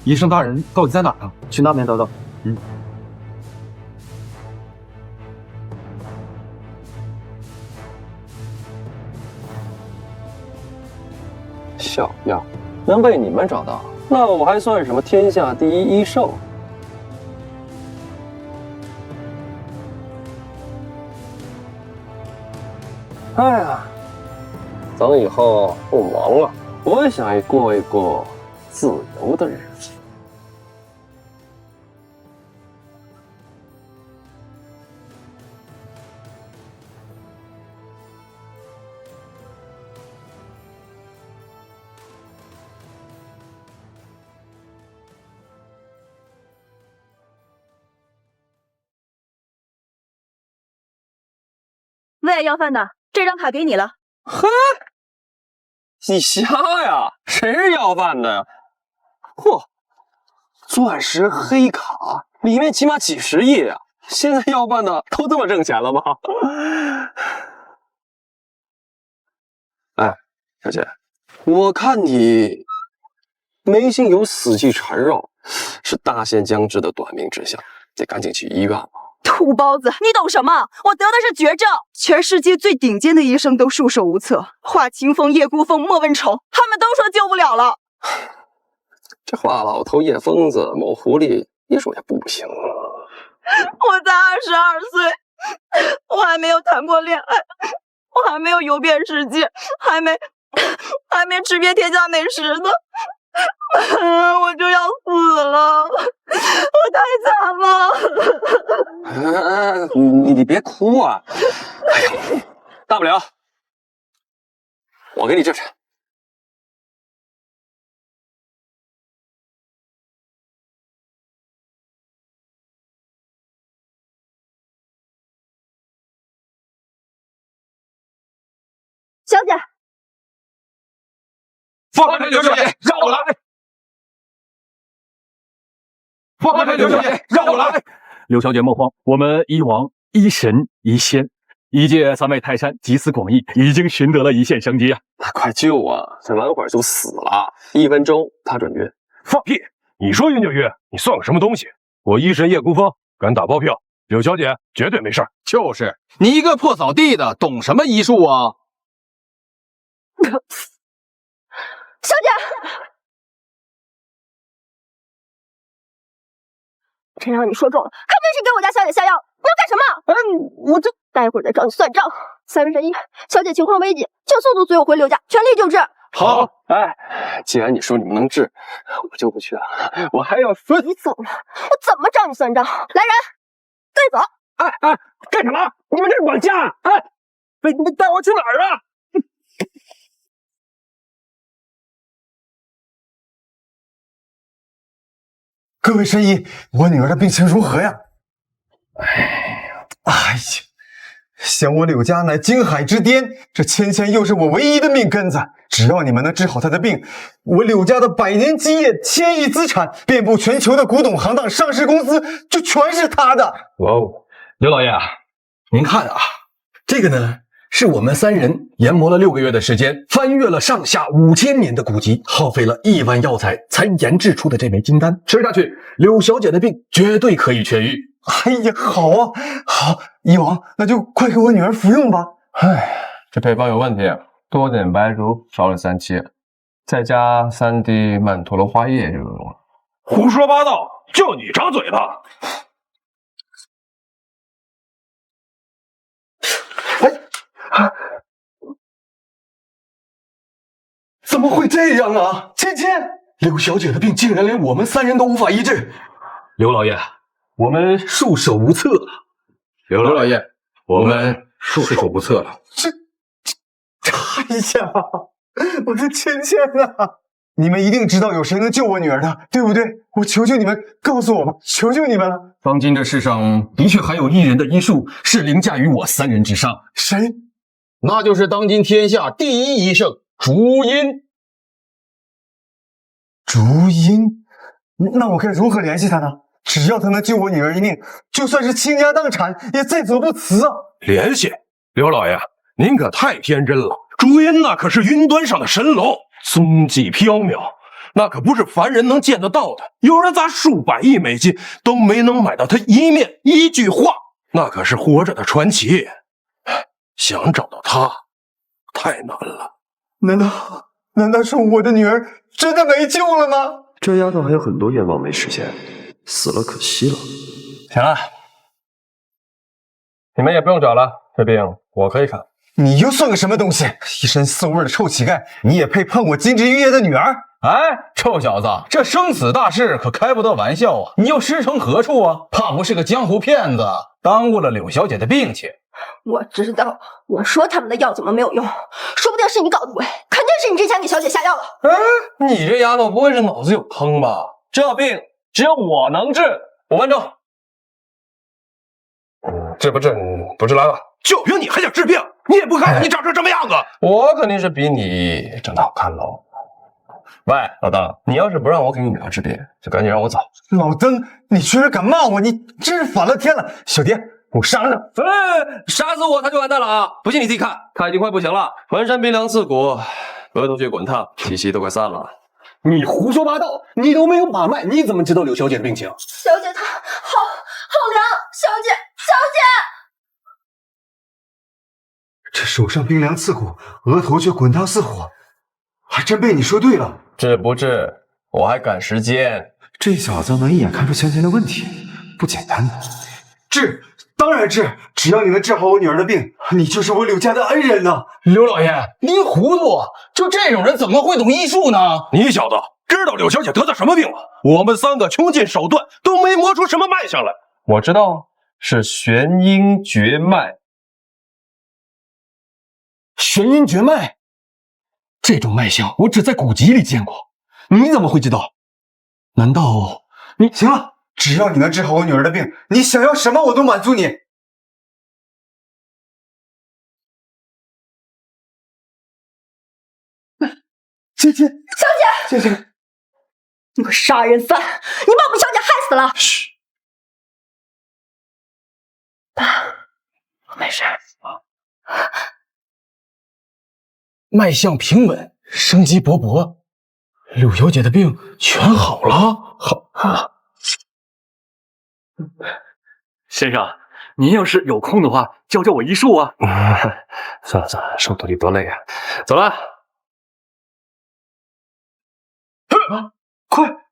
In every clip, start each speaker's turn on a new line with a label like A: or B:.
A: 医生大人到底在哪儿啊？
B: 去那边走走。
A: 嗯。
C: 小样，能被你们找到，那我还算什么天下第一医圣？哎呀，等以后不忙了，我也想过一过自由的日子。
D: 喂，要饭的，这张卡给你了。
C: 呵，你瞎呀？谁是要饭的呀？嚯，钻石黑卡里面起码几10亿啊！现在要饭的都这么挣钱了吗？哎，小姐，我看你眉心有死气缠绕，是大限将至的短命之相，得赶紧去医院了。
D: 土包子，你懂什么？我得的是绝症，全世界最顶尖的医生都束手无策。华清风、叶孤风、莫文丑，他们都说救不了了。
C: 这华老头、叶疯子、某狐狸，一说也不行啊。
D: 我才22岁，我还没有谈过恋爱，我还没有游遍世界，还没吃遍天下美食呢。我就要死了，我太惨了。
C: 你别哭啊！哎呀，大不了我给你治治。
D: 小姐，
A: 放开刘小姐，让我来！放开刘小姐，让我来！刘小姐莫慌，我们医王、医神、医仙，一借3位泰山集思广益，已经寻得了一线生机啊！
C: 那快救啊！这晚会儿就死了，1分钟他准晕。
E: 放屁！你说晕就晕，你算个什么东西？我医神叶孤风敢打包票，柳小姐绝对没事。
A: 就是你一个破扫地的，懂什么医术啊？
D: 小姐，真让你说中了，肯定是给我家小姐下药。你要干什么？我这待会儿再找你算账。3分1，小姐情况危急，请速度随我回刘家，全力救治。
C: 好，哎，既然你说你们能治，我就不去了。我还要分。
D: 你走了，我怎么找你算账？来人，跟走！
E: 哎，干什么？你们这是管家？哎，你带我去哪儿啊？
F: 各位神医，我女儿的病情如何呀？哎呀，想我柳家乃京海之巅，这芊芊又是我唯一的命根子。只要你们能治好她的病，我柳家的100年基业、1000亿资产、遍布全球的古董行当、上市公司，就全是她的。
G: 哇哦，刘老爷啊，您看啊，这个呢，是我们3人研磨了6个月的时间，翻阅了上下5000年的古籍，耗费了1万药材才研制出的这枚金丹，吃下去，柳小姐的病绝对可以痊愈。
F: 哎呀，好啊，好，医王，那就快给我女儿服用吧。
H: 唉，这配方有问题，多点白术，少了3七，再加3滴曼陀罗花叶就有用了。
E: 胡说八道，就你长嘴巴！
G: 怎么会这样啊？芊芊，柳小姐的病竟然连我们3人都无法医治。刘老爷，我们束手无策了。
A: 刘老爷，我们束手无策了。
F: 哎呀，我的芊芊啊！你们一定知道有谁能救我女儿的，对不对？我求求你们告诉我吧，求求你们了。
G: 当今这世上的确还有一人的医术是凌驾于我3人之上。
F: 谁？
A: 那就是当今天下第一医圣朱茵。
F: 朱茵？那我该如何联系他呢？只要他能救我女儿一命，就算是倾家荡产也在所不辞啊！
E: 联系刘老爷，您可太天真了。朱茵那可是云端上的神龙，踪迹缥缈，那可不是凡人能见得到的。有人砸数百亿美金都没能买到他一面一句话，那可是活着的传奇。想找到他，太难了。
F: 难道是我的女儿真的没救了吗？
B: 这丫头还有很多愿望没实现，死了可惜了。
H: 行了，你们也不用找了，这病我可以看。
F: 你又算个什么东西？一身馊味的臭乞丐，你也配碰我金枝玉叶的女儿？
G: 哎，臭小子，这生死大事可开不得玩笑啊！你又师承何处啊？怕不是个江湖骗子，耽误了柳小姐的病情。
I: 我知道，我说他们的药怎么没有用，说不定是你搞的鬼，肯定是你之前给小姐下药了。
H: 你这丫头不会是脑子有坑吧？这病只有我能治，5分钟。治不治不治来吧。
E: 就凭你还想治病？你也不看看你长成什么样子！
H: 我肯定是比你长得好看喽。喂，老邓，你要是不让我给你女儿治病，就赶紧让我走。
F: 老登，你居然敢骂我，你真是反了天了！小蝶，我杀了他！
H: 杀死我他就完蛋了啊！不信你自己看，他已经快不行了，浑身冰凉刺骨，额头血滚烫，气息都快散了。
G: 你胡说八道！你都没有把脉，你怎么知道柳小姐的病情？
I: 小姐她好凉，小姐。
F: 这手上冰凉刺骨，额头却滚烫似火，还真被你说对了。
H: 治不治，我还赶时间。
F: 这小子能一眼看出芊芊的问题，不简单。治，当然治，只要你能治好我女儿的病，你就是我柳家的恩人呐。
G: 刘老爷，您糊涂！就这种人怎么会懂医术呢？
E: 你小子知道柳小姐得的什么病吗？我们3个穷尽手段都没摸出什么脉象来。
H: 我知道，是玄阴绝脉。
G: 玄阴绝脉，这种脉象我只在古籍里见过，你怎么会知道？难道你……
F: 行了，只要你能治好我女儿的病，你想要什么我都满足你。
I: 小姐，你个杀人犯，你把我们小姐害死了！
E: 嘘，
I: 爸，我没事。
G: 脉象平稳，生机勃勃，柳小姐的病全好了。好了，
A: 先生，您要是有空的话，教教我医术啊。
H: 算了，生徒弟多累啊。走了。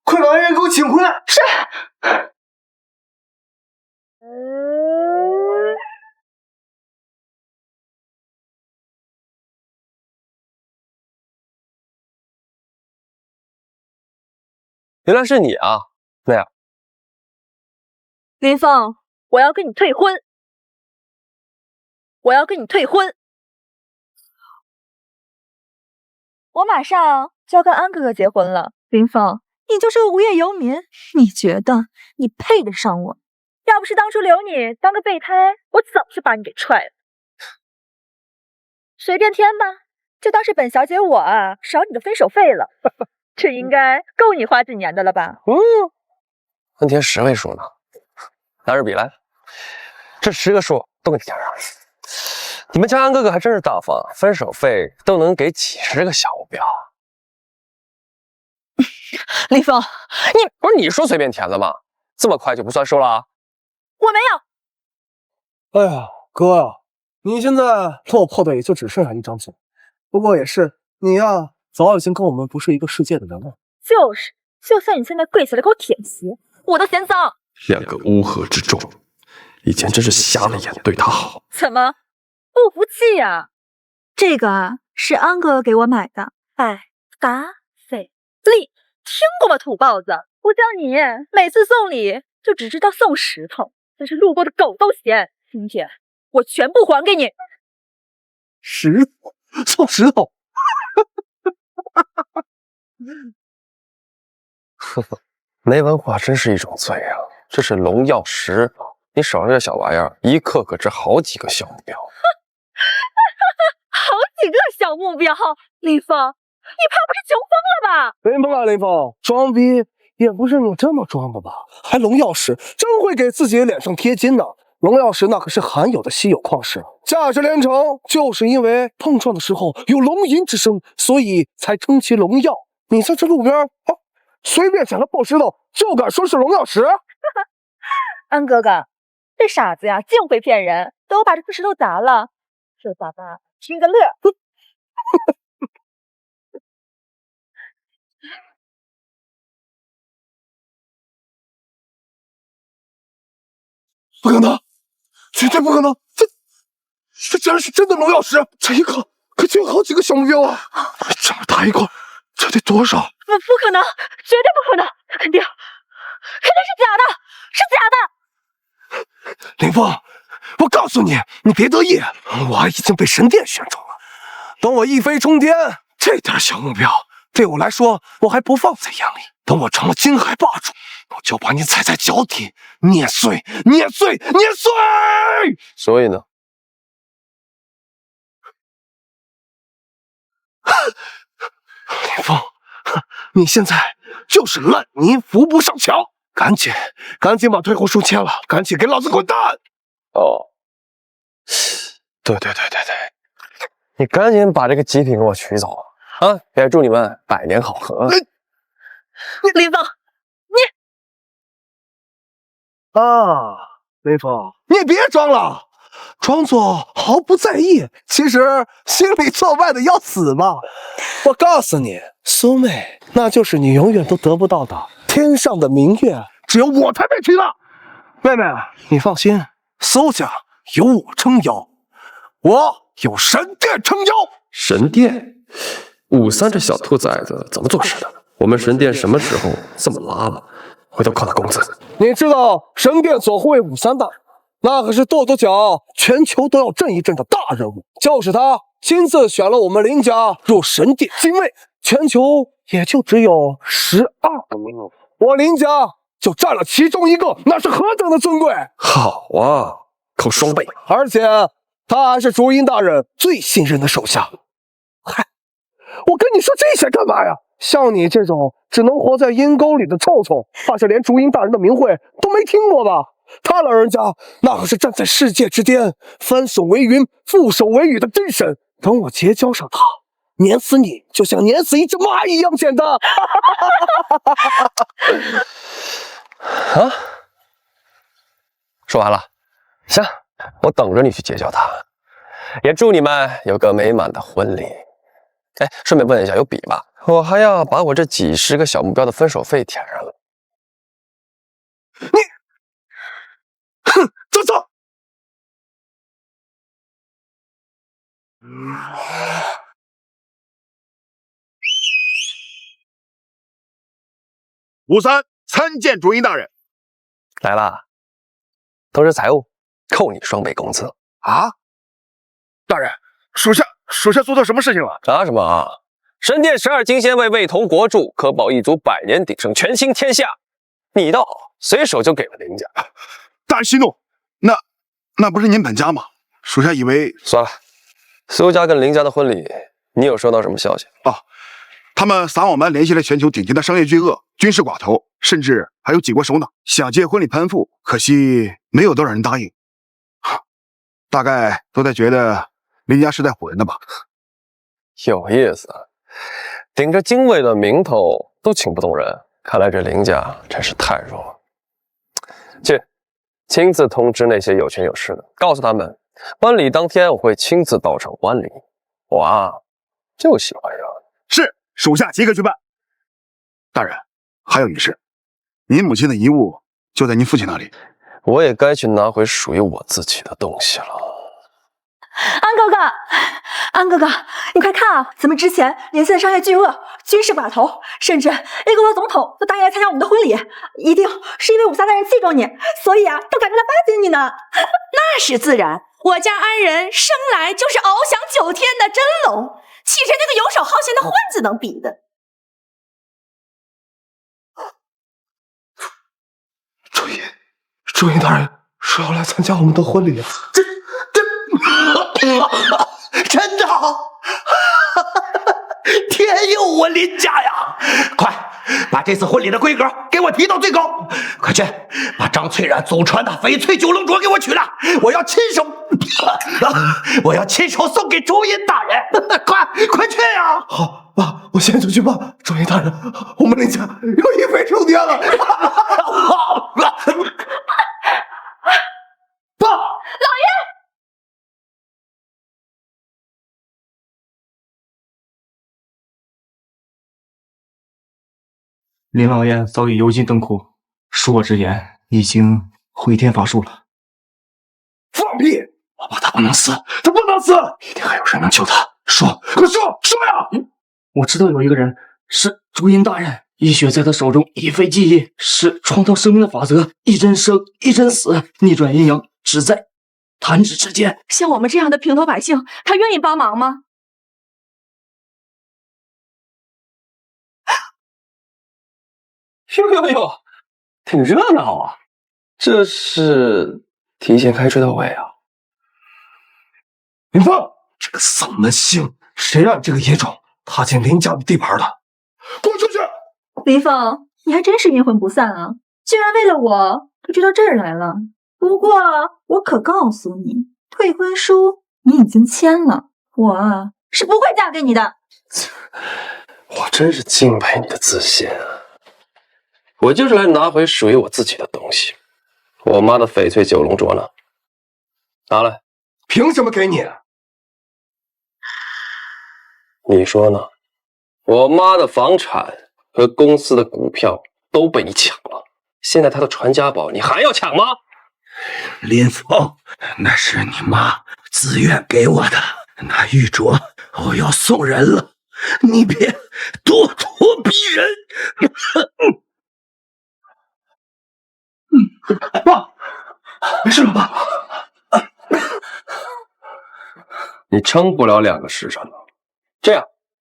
F: 快把恩人给我请回来！
I: 是。
C: 原来是你啊，妹儿。
D: 林凤，我要跟你退婚，我马上就要跟安哥哥结婚了。林凤，你就是个无业游民，你觉得你配得上我？要不是当初留你当个备胎，我早就把你给踹了。随便添吧，就当是本小姐我啊少你的分手费了。这应该够你花几年的了吧？
C: 问题10位数呢。拿支笔来，这10个数都给你填上。你们家安哥哥还真是大方，分手费都能给几10个小目标。
D: 林峰，你
C: 不是你说随便填的吗？这么快就不算数了？
D: 我没
J: 有。哎呀，哥呀，你现在落魄的也就只剩下一张嘴。不过也是，你呀，早已经跟我们不是一个世界的人了。
D: 就是，就算你现在跪下来给我舔鞋，我都嫌脏。
B: 2个乌合之众，以前真是瞎了眼对他好。
D: 怎么不服气呀？这个啊是安哥哥给我买的，百达翡丽，听过吗？土包子，我叫你每次送礼就只知道送石头，真是路过的狗都嫌。今天我全部还给你。
J: 石头送石头，
C: 没文化真是一种罪啊！这是龙药石，你手上这小玩意儿，一克可值好几个小目标。
D: 好几个小目标，林峰，你怕不是穷疯了吧？
J: 林峰啊，林峰，装逼也不是你这么装的吧？还龙药石，真会给自己脸上贴金呢。龙药石那可是罕有的稀有矿石，价值连城，就是因为碰撞的时候有龙吟之声，所以才称其龙药。你在这路边啊，随便捡个破石头就敢说是荣耀石？
D: 安哥哥，这傻子呀，净会骗人，等我把这块石头砸了，这爸爸听个乐。
J: 不可能，绝对不可能！这竟然是真的荣耀石！这一刻可就有好几个小目标啊！这么大一块，这得多少？
D: 不可能，绝对不可能，肯定是假的，是假的！
J: 林峰，我告诉你，你别得意，我已经被神殿选中了。等我一飞冲天，这点小目标对我来说，我还不放在眼里。等我成了金海霸主，我就把你踩在脚底，碾碎，碾碎，碾碎！
C: 所以呢？
J: 林峰，你现在就是烂泥扶不上墙，赶紧把退货书签了，赶紧给老子滚蛋！
C: 哦，对，你赶紧把这个极品给我取走啊！也祝你们百年好合。
D: 林峰，
J: 林峰，你别装了，装作毫不在意，其实心里作怪的要死吧？我告诉你，苏妹，那就是你永远都得不到的天上的明月，只有我才配娶呢。妹妹，你放心，苏家有我撑腰，我有神殿撑腰。
B: 神殿，53这小兔崽子怎么做事的？我们神殿什么时候这么拉了？回头靠他工资。
J: 你知道神殿左护卫53大人，那可是跺跺脚全球都要震一震的大人物，就是他亲自选了我们林家入神殿禁卫，全球也就只有12个名额，我林家就占了其中一个，那是何等的尊贵！
B: 好啊，扣双倍。
J: 而且他还是竹音大人最信任的手下。嗨，我跟你说这些干嘛呀？像你这种只能活在阴沟里的臭虫，怕是连竹音大人的名讳都没听过吧？他老人家那可是站在世界之巅，翻手为云，覆手为雨的真神。等我结交上他，碾死你就像碾死一只蚂蚁一样简单。
C: 啊，说完了，行，我等着你去结交他，也祝你们有个美满的婚礼。哎，顺便问一下，有笔吧？我还要把我这几10个小目标的分手费填上了。
J: 哼，走走。
K: 53参见主音大人。
C: 来了，都是财务，扣你双倍工资
K: 啊！大人，属下做错什么事情了？
C: 啥什么啊？神殿12金仙位位同国柱，可保一族百年鼎盛，权倾天下。你倒好，随手就给了林家。
K: 大人息怒，那不是您本家吗？属下以为……
C: 算了，苏家跟林家的婚礼，你有收到什么消息？
K: 哦，他们撒网般联系了全球顶尖的商业巨鳄、军事寡头，甚至还有几国首脑，想借婚礼攀附，可惜没有多少人答应。大概都在觉得林家是在唬人的吧？
C: 有意思，顶着精卫的名头都请不动人，看来这林家真是太弱了。去，亲自通知那些有权有势的，告诉他们，婚礼当天我会亲自到场观礼。我啊，就喜欢热闹。
K: 是，属下即刻去办。大人，还有一事，您母亲的遗物就在您父亲那里。
C: 我也该去拿回属于我自己的东西了。
I: 安哥哥，你快看啊！咱们之前联系的商业巨鳄、军事寡头，甚至一个总统都答应来参加我们的婚礼，一定是因为53大人器重你，所以啊，都赶着来巴结你呢。
L: 那是自然，我家安人生来就是翱翔9天的真龙，岂是那个游手好闲的混子能比的？
J: 朱茵大人说要来参加我们的婚礼啊！
M: 真的，天佑我林家呀！快
J: 把这次婚礼的规格给我提到最高！快去把张翠然祖传的翡翠九龙镯给我取来！我要亲手，我要亲手送给朱茵大人！快去呀！
E: 好，爸，我现在就去办。朱茵大人，我们林家有一飞冲天了！爸，
L: 老爷。
F: 林老爷早已油尽灯枯，恕我直言，已经回天乏术了。
J: 放屁！我爸他不能死，他不能死！一定还有人能救他。说，快说呀！
F: 我知道有一个人是朱茵大人，医学在他手中一非即一，是创造生命的法则，一针生，一针死，逆转阴阳，只在弹指之间。
L: 像我们这样的平头百姓，他愿意帮忙吗？
C: 哟，挺热闹啊！这是提前开追悼会啊！
J: 林峰，这个丧门星，谁让你这个野种踏进林家的地盘的？滚出去！
I: 林峰，你还真是阴魂不散啊！居然为了我都追到这儿来了。不过我可告诉你，退婚书你已经签了，我是不会嫁给你的。
B: 我真是敬佩你的自信啊！我就是来拿回属于我自己的东西。我妈的翡翠九龙镯呢？拿来。
J: 凭什么给你？
B: 你说呢？我妈的房产和公司的股票都被你抢了，现在她的传家宝你还要抢吗？
J: 林峰，那是你妈自愿给我的，那玉镯我要送人了，你别咄咄逼人。爸，没事了吧？
B: 你撑不了2个时辰了。这样，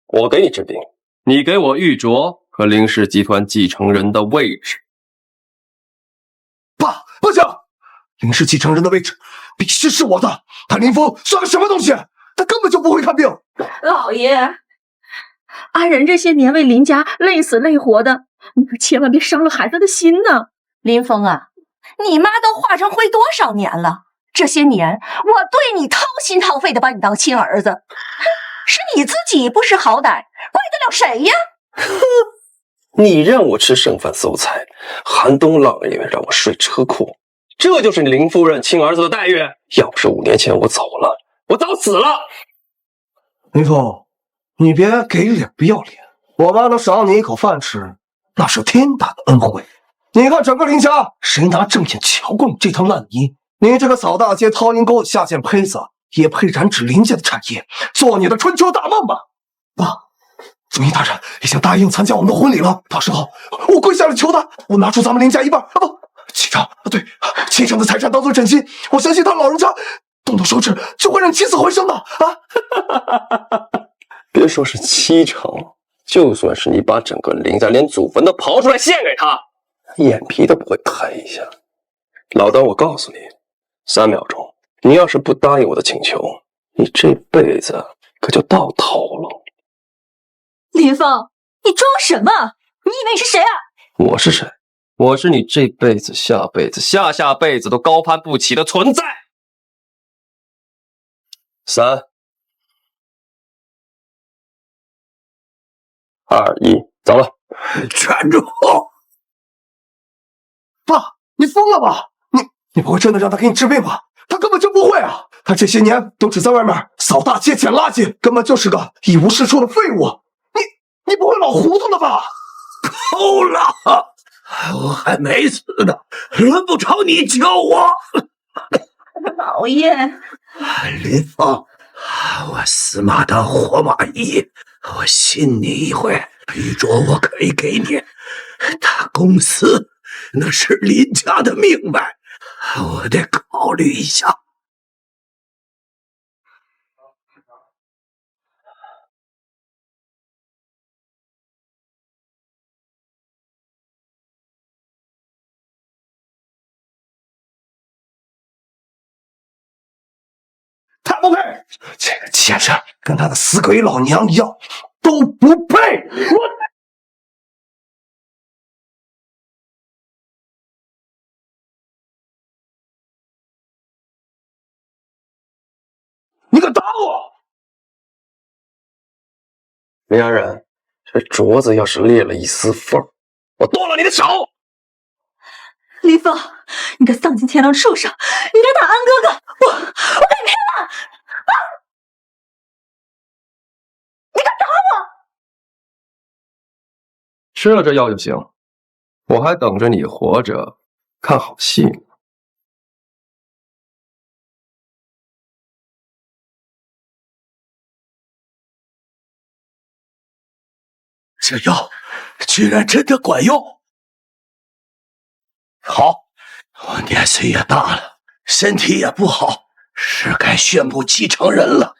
B: 我给你制定，你给我玉镯和林氏集团继承人的位置。
J: 爸，不行，林氏继承人的位置必须是我的。他林峰是个什么东西？他根本就不会看病。
L: 老爷，安仁这些年为林家累死累活的，你可千万别伤了孩子的心呢。
M: 林峰啊，你妈都化成灰多少年了？这些年我对你掏心掏肺的把你当亲儿子，是你自己不识好歹，怪得了谁呀？
B: 你让我吃剩饭馊菜，寒冬冷也让我睡车库，这就是你林夫人亲儿子的待遇。要不是5年前我走了，我早死了。
J: 林峰，你别给脸不要脸，我妈能赏你一口饭吃，那是天大的恩惠。你看整个林家，谁拿正眼瞧过你这滩烂泥？你这个扫大街、掏阴沟、下贱胚子，也配染指林家的产业，做你的春秋大梦吧？爸，朱茵大人已经答应参加我们的婚礼了，到时候我跪下来求他，我拿出咱们林家一半七成的财产当做真金，我相信他老人家动动手指就会让你起死回生的啊！
B: 别说是7成，就算是你把整个林家连祖坟都刨出来献给他，眼皮都不会抬一下。老段，我告诉你，3秒钟，你要是不答应我的请求，你这辈子可就到头了。
I: 林峰，你装什么？你以为你是谁啊？
B: 我是谁？我是你这辈子、下辈子、下下辈子都高攀不起的存在。3、2、1，走了。
J: 站住！爸，你疯了吧？你不会真的让他给你治病吧？他根本就不会啊！他这些年都只在外面扫大街、捡垃圾，根本就是个一无是处的废物。你不会老糊涂了吧？够了，我还没死呢，轮不着你救我。
L: 老爷，
J: 林峰，我死马当活马医，我信你一回。玉镯我可以给你，大公司那是林家的命脉，我得考虑一下。他不配，这个贱人跟他的死鬼老娘一样，都不配。我。你敢打我？
B: 林安人，这镯子要是裂了一丝缝，我剁了你的手！
I: 林峰，你个丧尽天良畜生，你敢打安哥哥！我跟你拼了！啊！你敢打我！
B: 吃了这药就行，我还等着你活着看好戏呢。
J: 这药居然真的管用！好，我年岁也大了，身体也不好，是该宣布继承人了。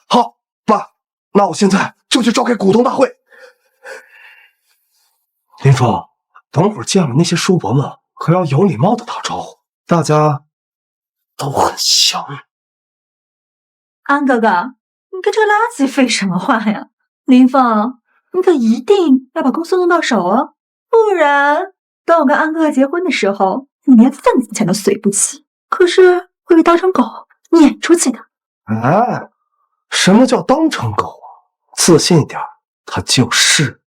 J: 好，爸，那我现在就去召开股东大会。林峰，等会儿见了那些叔伯们，可要有礼貌的打招呼，大家都很想你。
I: 安哥哥，你跟这个垃圾废什么话呀？林峰，你可一定要把公司弄到手哦，不然等我跟安哥哥结婚的时候，你连份子钱都随不起，可是会被当成狗撵出去的。
J: 哎，什么叫当成狗啊？自信一点，他就是。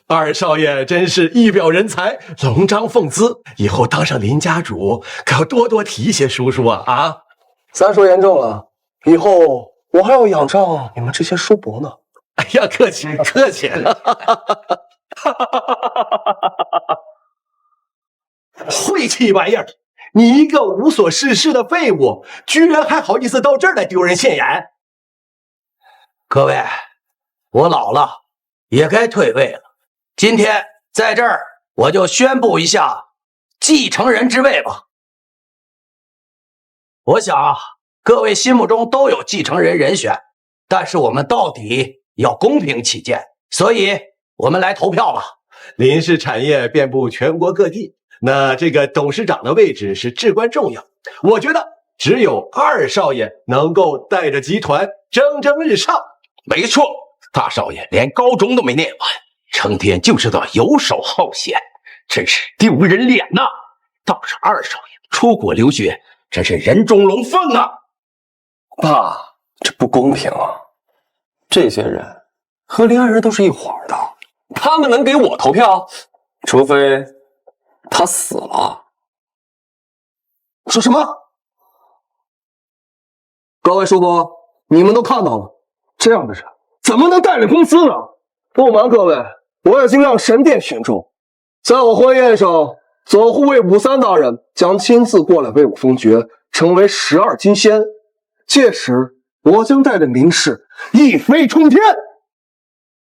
J: 二少爷真是一表人才，龙章凤姿，以后当上林家主，可要多多提携叔叔啊！啊，咱说严重了，以后我还要仰仗你们这些叔伯呢。哎呀，客气客气。晦气玩意儿！你一个无所事事的废物，居然还好意思到这儿来丢人现眼！各位，我老了，也该退位了。今天在这儿，我就宣布一下继承人之位吧。我想啊，各位心目中都有继承人人选，但是我们到底要公平起见，所以我们来投票吧。林氏产业遍布全国各地，那这个董事长的位置是至关重要。我觉得只有二少爷能够带着集团蒸蒸日上。
N: 没错，大少爷连高中都没念完，成天就知道游手好闲，真是丢人脸呐！倒是二少爷出国留学，真是人中龙凤啊！
B: 爸，这不公平啊！这些人和林安人都是一伙的，他们能给我投票？除非他死了。
J: 说什么？各位叔伯，你们都看到了，这样的人怎么能带领公司呢？不瞒各位，我已经让神殿选中，在我婚宴上，左护卫武三大人将亲自过来为我封爵，成为12金仙。届时，我将带领林氏一飞冲天。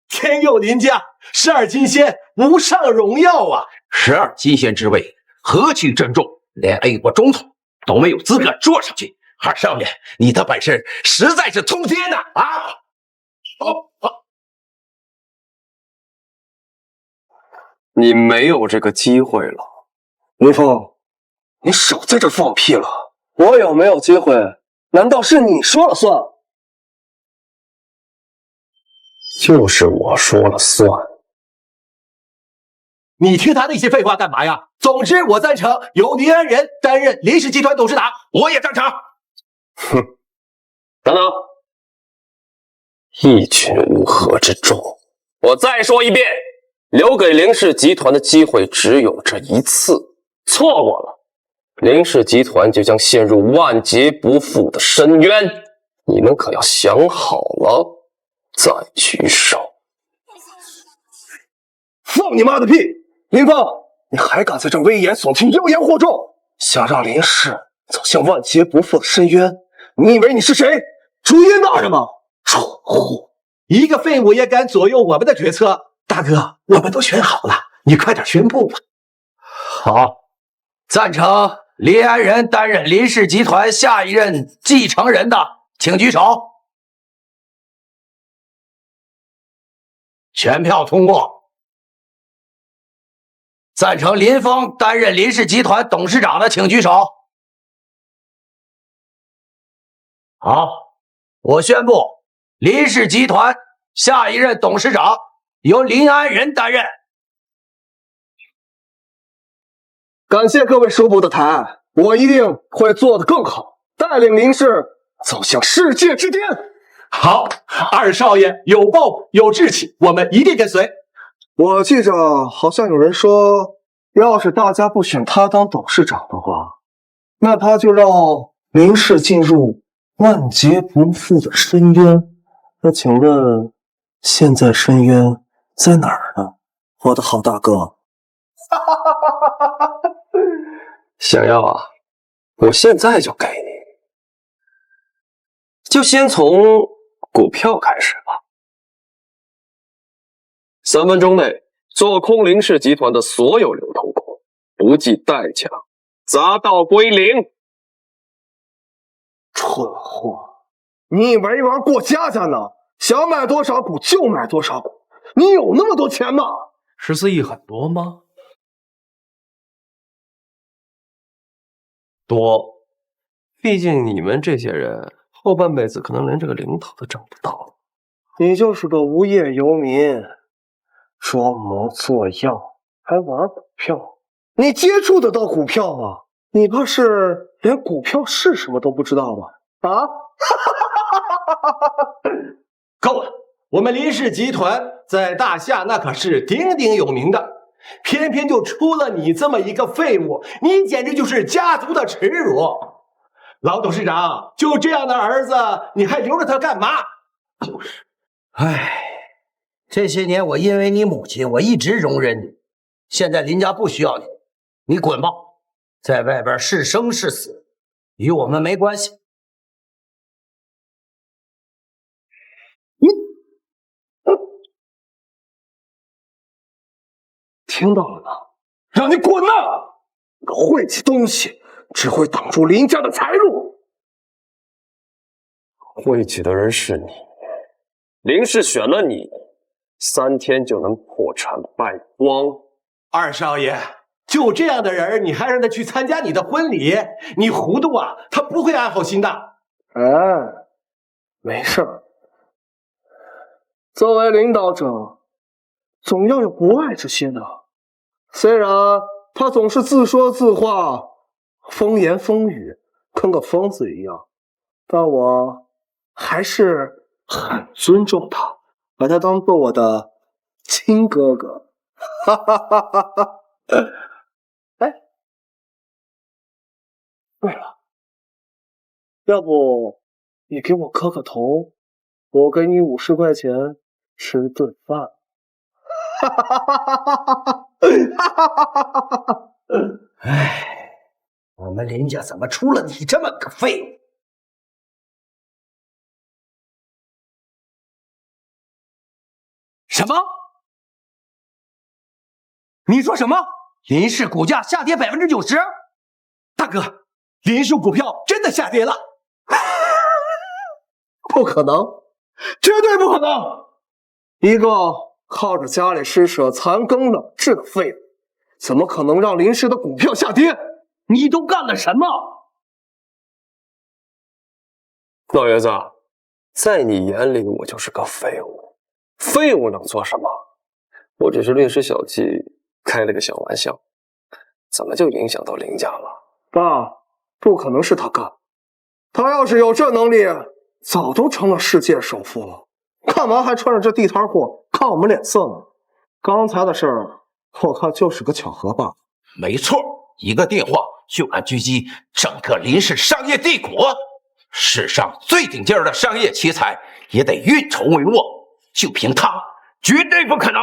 J: 天佑林家，12金仙无上荣耀啊
N: ！12金仙之位何其珍重，连 A 国总统都没有资格坐上去。二少爷，你的本事实在是通天呐！啊！
B: 你没有这个机会了。
J: 林峰，你少在这放屁了！我有没有机会，难道是你说了算？
B: 就是我说了算。
J: 你听他那些废话干嘛呀？总之，我赞成由林安人担任林氏集团董事长，我也赞成。
B: 哼，等等，一群乌合之众！我再说一遍，留给林氏集团的机会只有这一次，错过了，林氏集团就将陷入万劫不复的深渊。你们可要想好了再举手。
J: 放你妈的屁！林峰，你还敢在这危言耸听、妖言惑众，想让林氏走向万劫不复的深渊？你以为你是谁？朱茵大人吗？蠢货！一个废物也敢左右我们的决策？大哥，我们都选好了，你快点宣布吧。
N: 好，赞成林安人担任林氏集团下一任继承人的，请举手。全票通过。赞成林峰担任林氏集团董事长的，请举手。好，我宣布，林氏集团下一任董事长由林安人担任。
J: 感谢各位叔伯的抬爱，我一定会做得更好，带领林氏走向世界之巅。
G: 好，二少爷有抱负有志气，我们一定跟随。
J: 我记着好像有人说，要是大家不选他当董事长的话，那他就让林氏进入万劫不复的深渊。那请问，现在深渊在哪儿呢？我的好大哥。
B: 想要啊，我现在就给你，就先从股票开始吧。3分钟内做空林氏集团的所有流通股，不计代价，砸到归零。
J: 蠢货，你以为玩过家家呢？想买多少股就买多少股，你有那么多钱吗
E: ？14亿很多吗？
C: 多，毕竟你们这些人后半辈子可能连这个零头都挣不到。
J: 你就是个无业游民，装模作样，还玩股票。你接触得到股票吗？你怕是连股票是什么都不知道吧？啊？
G: 够了！我们林氏集团在大夏那可是鼎鼎有名的，偏偏就出了你这么一个废物，你简直就是家族的耻辱！老董事长，就这样的儿子，你还留着他干嘛？就是，
O: 唉，这些年我因为你母亲，我一直容忍你，现在林家不需要你，你滚吧，在外边是生是死，与我们没关系。
J: 听到了吗？让你滚呐！个晦气东西，只会挡住林家的财路。
B: 晦气的人是你，林氏选了你，3天就能破产败光。
G: 二少爷，就这样的人，你还让他去参加你的婚礼？你糊涂啊！他不会安好心的。
J: 哎，没事儿。作为领导者，总要有博爱之心的。虽然他总是自说自话、风言风语，跟个疯子一样，但我还是很尊重他，把他当做我的亲哥哥。哈哈哈哈哈！哎，对了，要不你给我磕个头，我给你50块钱吃顿饭。哈哈哈哈哈！
O: 唉，我们林家怎么出了你这么个废物？
G: 什么？你说什么？林氏股价下跌90%？大哥，林氏股票真的下跌了？
J: 不可能，绝对不可能！一个靠着家里施舍残羹冷炙的废物，怎么可能让林氏的股票下跌？你都干了什么？
B: 老爷子，在你眼里我就是个废物，废物能做什么？我只是略施小计，开了个小玩笑，怎么就影响到林家了？
J: 爸，不可能是他干，他要是有这能力，早都成了世界首富了。干嘛还穿着这地摊货看我们脸色呢？刚才的事儿，我看就是个巧合吧。
N: 没错，一个电话就敢狙击整个林氏商业帝国。世上最顶尖的商业奇才也得运筹帷幄，就凭他，绝对不可能。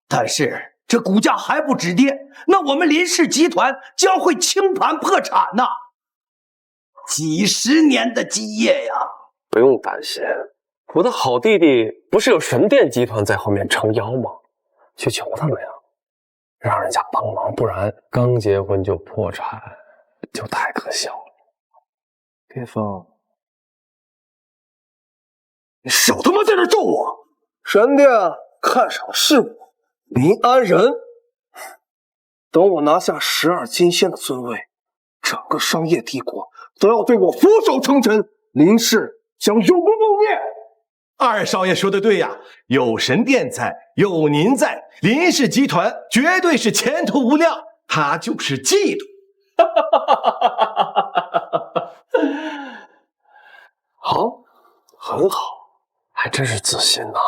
O: 但是这股价还不止跌，那我们林氏集团将会清盘破产呐！几十年的基业呀！
B: 不用担心，我的好弟弟不是有神殿集团在后面撑腰吗？去求他们呀，让人家帮忙，不然刚结婚就破产，就太可笑了。
J: 别疯，你少他妈在这咒我！神殿看上的是我林安人，等我拿下12金仙的尊位，整个商业帝国都要对我俯首称臣，林氏将永不覆灭。
G: 二少爷说的对呀，有神殿在，有您在，林氏集团绝对是前途无量。他就是嫉妒。
B: 好，很好，还真是自信呐！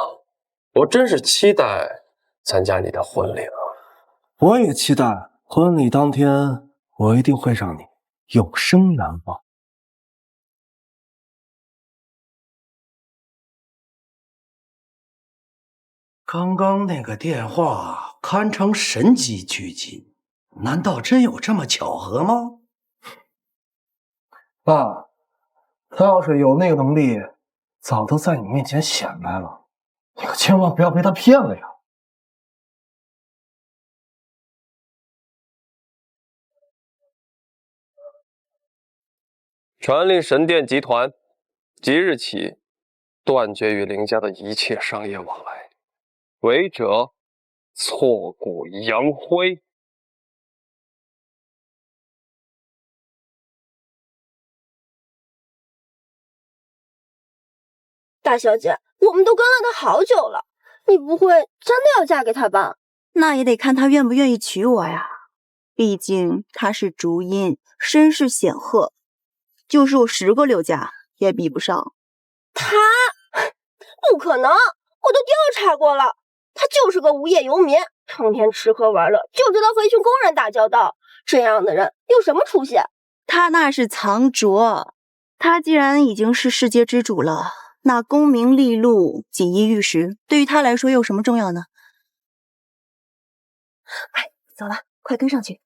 B: 我真是期待参加你的婚礼了。
J: 我也期待婚礼当天，我一定会让你永生难忘。刚刚那个电话堪称神级狙击，难道真有这么巧合吗？爸，他要是有那个能力，早都在你面前显摆了，你可千万不要被他骗了呀！
B: 传令神殿集团，即日起断绝与林家的一切商业往来，违者挫骨扬灰。
D: 大小姐，我们都跟了他好久了，你不会真的要嫁给他吧？
I: 那也得看他愿不愿意娶我呀。毕竟他是竹音，身世显赫，就是我10个柳家也比不上。
D: 他不可能，我都调查过了，他就是个无业游民，成天吃喝玩乐，就知道和一群工人打交道。这样的人有什么出息？
I: 他那是藏拙，他既然已经是世界之主了，那功名利禄、锦衣玉食，对于他来说有什么重要呢？哎，走了，快跟上去。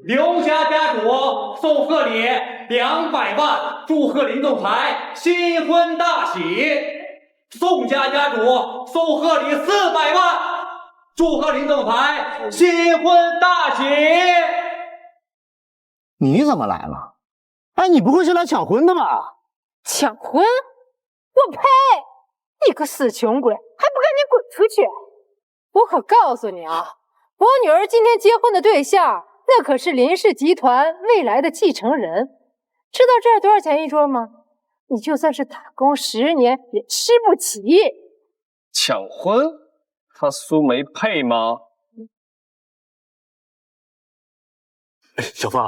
A: 刘家家主送贺礼200万，祝贺林总裁新婚大喜。宋家家主送贺礼400万，祝贺林总裁新婚大喜。
P: 你怎么来了？哎，你不会是来抢婚的吧？
Q: 抢婚？我呸！你个死穷鬼，还不赶紧滚出去！我可告诉你啊，我女儿今天结婚的对象，那可是林氏集团未来的继承人。知道这儿多少钱一桌吗？你就算是打工10年也吃不起。
C: 抢婚？他苏梅配吗？
B: 小凤，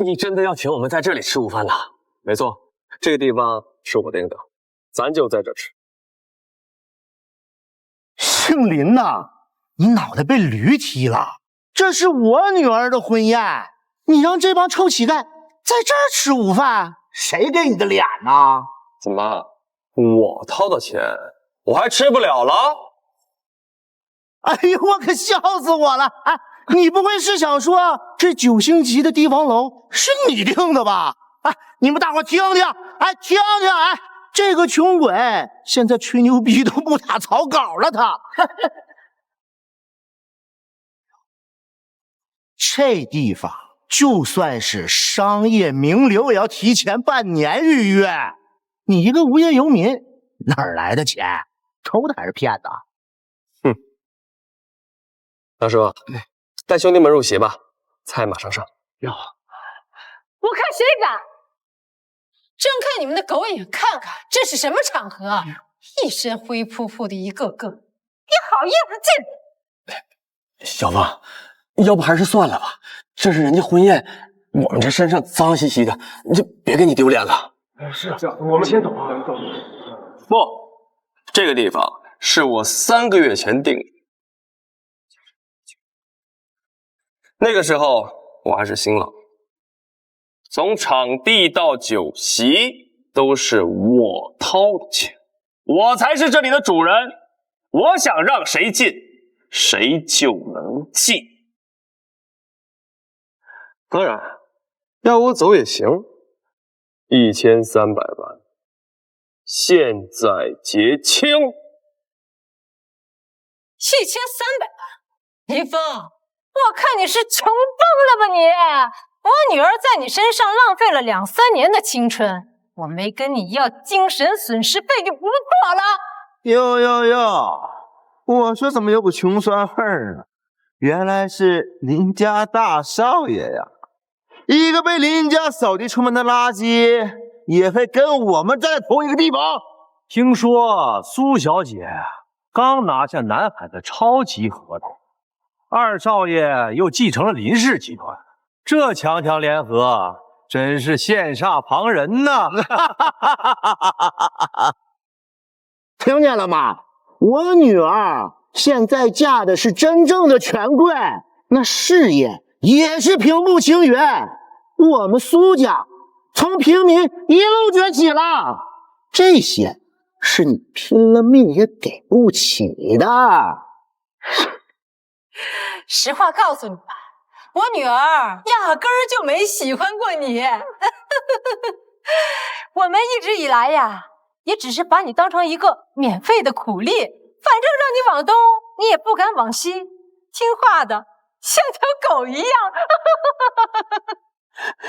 B: 你真的要请我们在这里吃午饭呐？没错，这个地方是我定的，咱就在这吃。
P: 姓林呐，你脑袋被驴踢了！这是我女儿的婚宴，你让这帮臭乞丐在这儿吃午饭，谁给你的脸呢？
B: 怎么，我掏的钱我还吃不了了？
P: 哎呦，我可笑死我了！哎，你不会是想说这9星级的帝王楼是你定的吧？哎，你们大伙听听，哎，听听，哎，这个穷鬼现在吹牛逼都不打草稿了，他。这地方就算是商业名流，也要提前半年预约。你一个无业游民，哪儿来的钱？抽的还是骗的？
B: 哼！大叔，带兄弟们入席吧，菜马上上。
P: 哟，
Q: 我看谁敢！睁开你们的狗眼看看，这是什么场合啊？一身灰扑扑的一个个，你好意思进来？
B: 小凤，要不还是算了吧，这是人家婚宴，我们这身上脏兮兮的，你就别给你丢脸了。
E: 是这样，我们先走啊。
B: 不，这个地方是我3个月前定的，那个时候我还是新郎，从场地到酒席都是我掏的钱，我才是这里的主人，我想让谁进，谁就能进。当然，要我走也行，1300万，现在结清。
Q: 1300万，林峰，我看你是穷疯了吧你！我女儿在你身上浪费了2、3年的青春，我没跟你要精神损失费就不错了。
P: 哟，我说怎么有股穷酸味儿呢？原来是林家大少爷呀！一个被林家扫地出门的垃圾，也会跟我们在同一个地方。
R: 听说苏小姐刚拿下南海的超级合同，二少爷又继承了林氏集团，这强强联合真是羡煞旁人呐！
P: 听见了吗？我女儿现在嫁的是真正的权贵，那事业也是平步青云。我们苏家从平民一路崛起了，这些是你拼了命也给不起的。
Q: 实话告诉你吧，我女儿压根儿就没喜欢过你。我们一直以来呀，也只是把你当成一个免费的苦力，反正让你往东，你也不敢往西，听话的像条狗一样。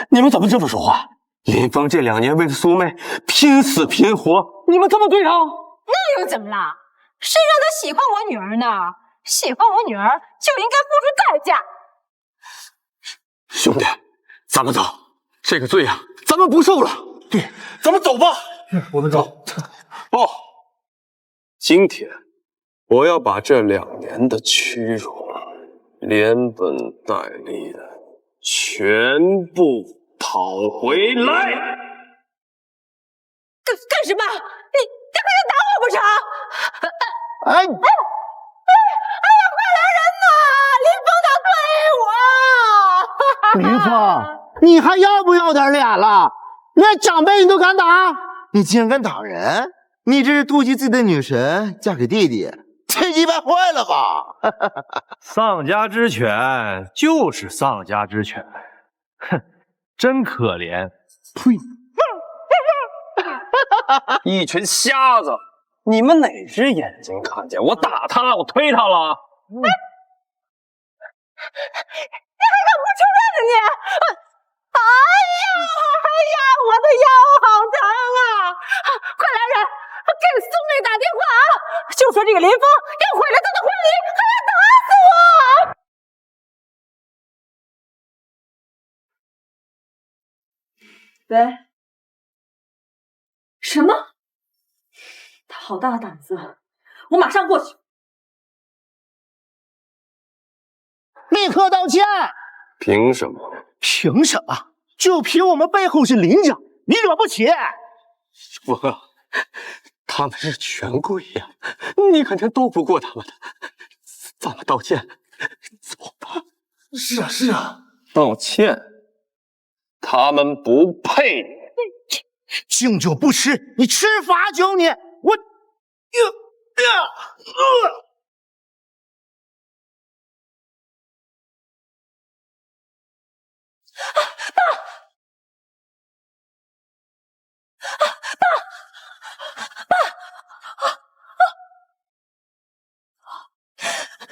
C: 你们怎么这么说话？林峰这2年为了苏妹拼死拼活，你们这么对他？
Q: 那又怎么啦？谁让他喜欢我女儿呢？喜欢我女儿就应该付出代价。
C: 兄弟，咱们走，这个罪啊，咱们不受了。
E: 对，咱们走吧。
B: 我们走。不，今天我要把这2年的屈辱连本带利的全部讨回来。
Q: 干什么？你还想打我不成？
P: 哎！
Q: 哎呀，快来人呐！林峰他推我！
P: 林峰，你还要不要点脸了？连长辈你都敢打？你竟然敢打人！你这是妒忌自己的女神嫁给弟弟，这鸡巴坏了吧？
R: 丧家之犬就是丧家之犬，哼，真可怜。呸！
C: 一群瞎子！你们哪只眼睛看见我打他，我推他了？
Q: 你还敢不承认呢你？哎呀，我的腰好疼啊！快来人，给苏妹打电话啊！就说这个林峰要毁了她的婚礼，还要打死我！
I: 喂？什么？他好大的胆子！我马上过去。
P: 立刻道歉！
B: 凭什么？
P: 凭什么？就凭我们背后是林家，你惹不起。
C: 峰哥，他们是权贵呀，你肯定斗不过他们的。咱们道歉，走吧。
E: 是啊，是啊，
B: 道歉。他们不配你。
P: 敬酒不吃，你吃罚酒你！我，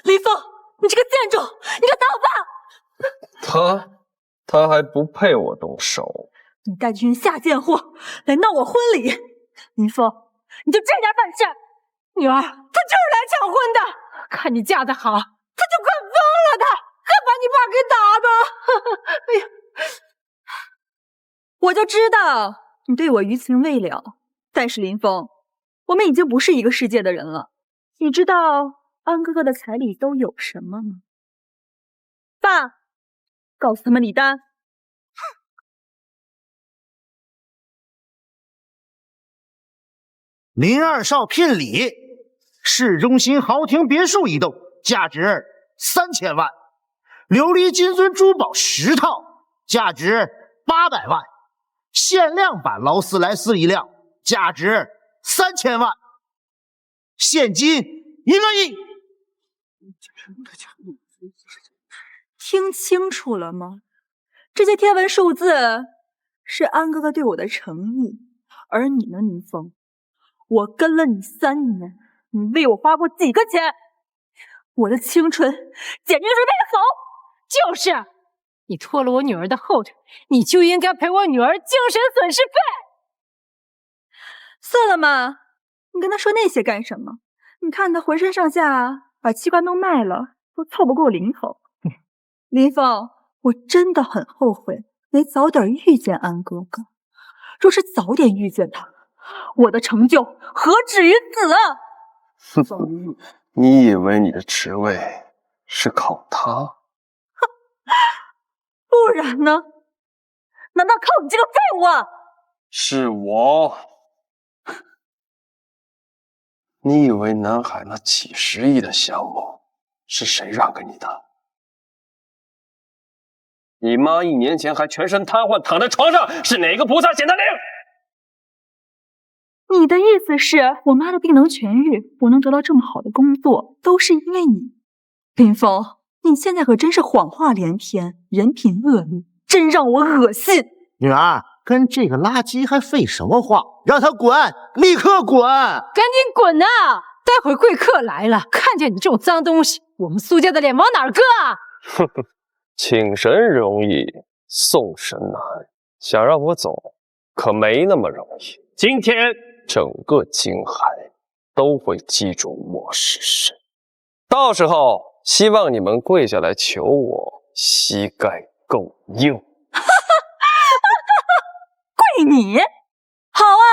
I: 林峰，你这个贱种，你个盗霸！
B: 他还不配我动手。
I: 你带这群下贱货来闹我婚礼，林峰，你就这点本事？
Q: 女儿，她就是来抢婚的，看你嫁得好，她就快疯了她，还把你爸给打的。哎呀，
I: 我就知道你对我余情未了，但是林峰，我们已经不是一个世界的人了。你知道安哥哥的彩礼都有什么吗？爸，告诉他们李丹。
P: 林二少聘礼，市中心豪庭别墅1栋，价值3000万；琉璃金尊珠宝10套，价值800万；限量版劳斯莱斯1辆，价值3000万；现金1个亿。
I: 听清楚了吗？这些天文数字是安哥哥对我的诚意，而你呢，林峰？我跟了你3年，你为我花过几个钱？我的青春简直是被否！
Q: 就是，你拖了我女儿的后腿，你就应该赔我女儿精神损失费。
I: 算了嘛，你跟他说那些干什么？你看他浑身上下把器官都卖了，都凑不够零头。林峰，我真的很后悔没早点遇见安哥哥。若是早点遇见他，我的成就何止于此啊！
B: 你以为你的职位是靠他？
I: 不然呢？难道靠你这个废物啊？
B: 是我。你以为南海那几十亿的项目是谁让给你的？你妈1年前还全身瘫痪躺在床上，是哪个菩萨显的灵？
I: 你的意思是我妈的病能痊愈，我能得到这么好的工作，都是因为你？林峰，你现在可真是谎话连篇，人品恶劣，真让我恶心。
P: 女儿，跟这个垃圾还废什么话？让他滚，立刻滚！
Q: 赶紧滚呐！待会儿贵客来了，看见你这种脏东西，我们苏家的脸往哪儿搁啊？
B: 哼哼，请神容易送神难，想让我走可没那么容易。今天整个金海都会记住我是谁，到时候希望你们跪下来求我，膝盖够硬。
I: 跪你？好啊，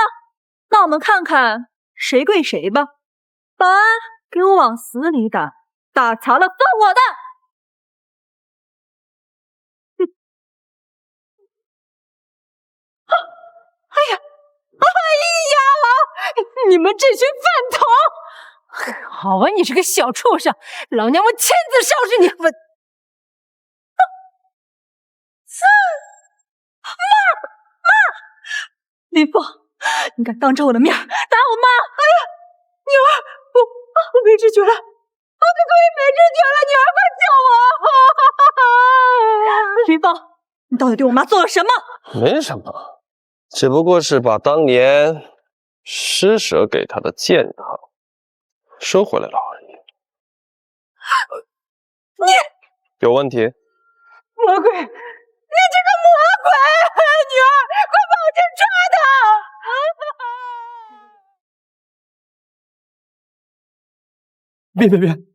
I: 那我们看看谁跪谁吧。保安，给我往死里打，打残了算我的。
Q: 哎呀！你们这群饭桶！好啊，你这个小畜生，老娘我亲自收拾你！我，
I: 妈！林峰，你敢当着我的面打我妈？哎呀，女儿，我没知觉了，我可以没知觉了，女儿快救我！林峰，你到底对我妈做了什么？
B: 没什么，只不过是把当年施舍给他的剑堂收回来了而已。
I: 你
B: 有问题？
I: 魔鬼！你这个魔鬼！女儿，快帮我去抓他！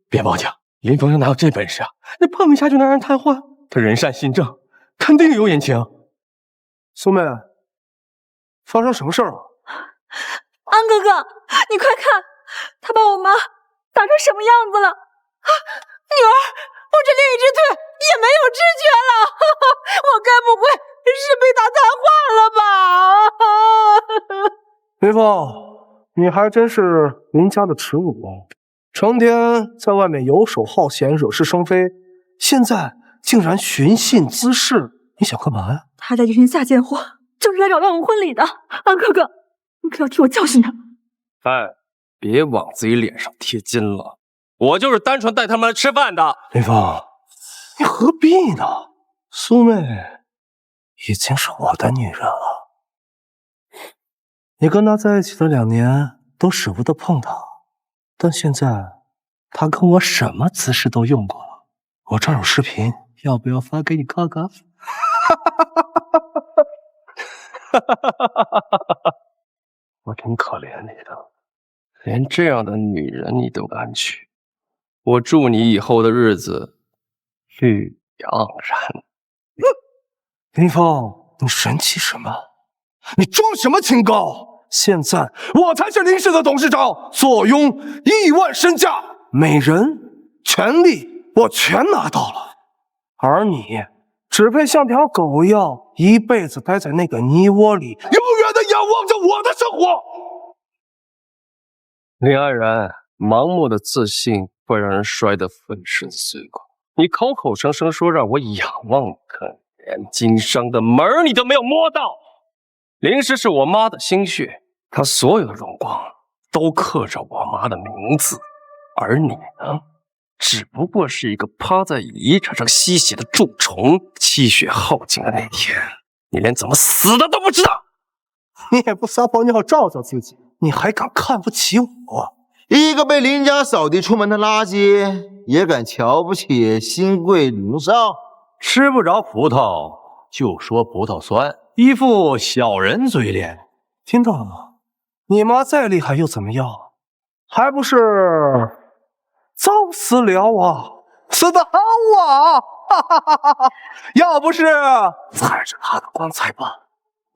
G: 别报警！林峰哪有这本事啊？那碰一下就能让人瘫痪？他人善心正，肯定有隐情。
J: 苏妹，发生什么事儿了？
I: 安哥哥，你快看，他把我妈打成什么样子了？女儿，我这另一只腿也没有知觉了，我该不会是被打瘫痪了吧？
J: 林峰，你还真是林家的耻辱，成天在外面游手好闲，惹是生非，现在竟然寻衅滋事，你想干嘛呀？
I: 他家这群下贱货就是来扰乱我婚礼的，安哥哥，你可要替我教训他。
B: 哎，别往自己脸上贴金了，我就是单纯带他们来吃饭的。
J: 林峰，你何必呢？苏妹已经是我的女人了，你跟她在一起的2年都舍不得碰她，但现在她跟我什么姿势都用过了，我这儿有视频，要不要发给你看看？
B: 我挺可怜你的，连这样的女人你都敢娶，我祝你以后的日子绿盎然。
J: 林峰，你生气什么？你装什么清高？现在我才是林氏的董事长，坐拥亿万身价，美人、权力我全拿到了，而你只配像条狗一样，一辈子待在那个泥窝里，永远的仰望着我的生活。
B: 林安然，盲目的自信会让人摔得粉身碎骨。你口口声声说让我仰望你，连经商的门儿你都没有摸到。林氏是我妈的心血，她所有的荣光都刻着我妈的名字，而你呢，只不过是一个趴在遗产上吸血的蛀虫。气血耗尽的那天，你连怎么死的都不知道。
J: 你也不撒泡尿照照自己，你还敢看不起我？
S: 一个被林家扫地出门的垃圾，也敢瞧不起新贵林少？
R: 吃不着葡萄就说葡萄酸，一副小人嘴脸。
J: 听到了吗？你妈再厉害又怎么样？还不是早死了啊！死得好啊！哈哈哈哈！要不是踩着她的棺材板，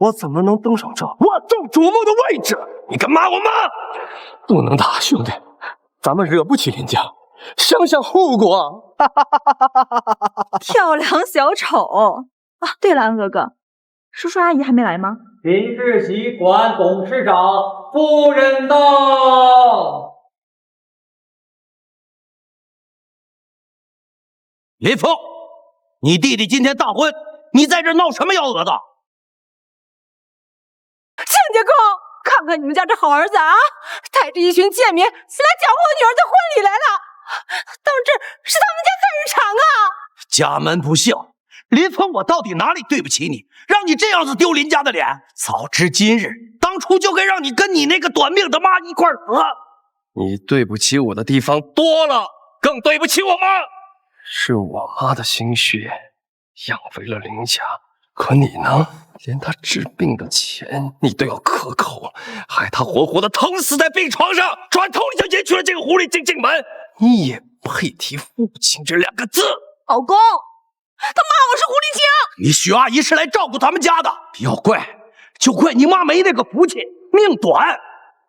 J: 我怎么能登上这万众瞩目的位置？你敢骂我妈？不能打，兄弟，咱们惹不起林家，想想后果。
I: 跳梁小丑啊！对了，安哥哥，叔叔阿姨还没来吗？
A: 林世袭馆董事长夫人到。
O: 林峰，你弟弟今天大婚，你在这闹什么幺蛾子？
Q: 亲家公，看看你们家这好儿子啊，带着一群贱民来搅和我女儿的婚礼来了，当真是他们家看日常啊！
O: 家门不幸，林峰，我到底哪里对不起你，让你这样子丢林家的脸？早知今日，当初就该让你跟你那个短命的妈一块死。
B: 你对不起我的地方多了，更对不起我妈。是我妈的心血养肥了林家，可你呢？连她治病的钱你都要克扣，害她活活的疼死在病床上，转头你就迎娶了这个狐狸精进门，你也配提父亲这2个字？
L: 老公，他骂我是狐狸精。
O: 你许阿姨是来照顾咱们家的，要怪就怪你妈没那个福气，命短。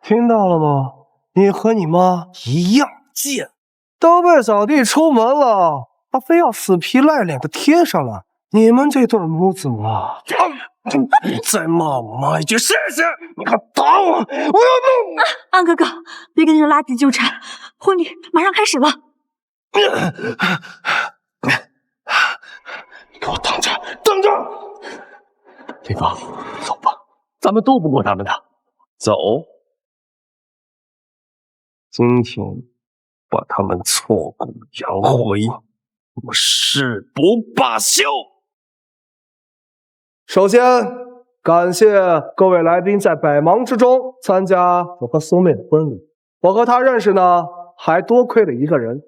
J: 听到了吗？你和你妈一样贱，都被扫地出门了，他非要死皮赖脸的贴上了。你们这对母子啊！你再骂我妈一句试试！你敢打我，我要弄你！
I: 安哥哥，别跟这垃圾纠缠，婚礼马上开始了。
J: 你给我等着，等着！林芳，走吧，咱们斗不过他们的。
B: 走。今天把他们挫骨扬灰，我誓不罢休。
J: 首先，感谢各位来宾在百忙之中参加我和苏妹的婚礼。我和她认识呢，还多亏了一个人。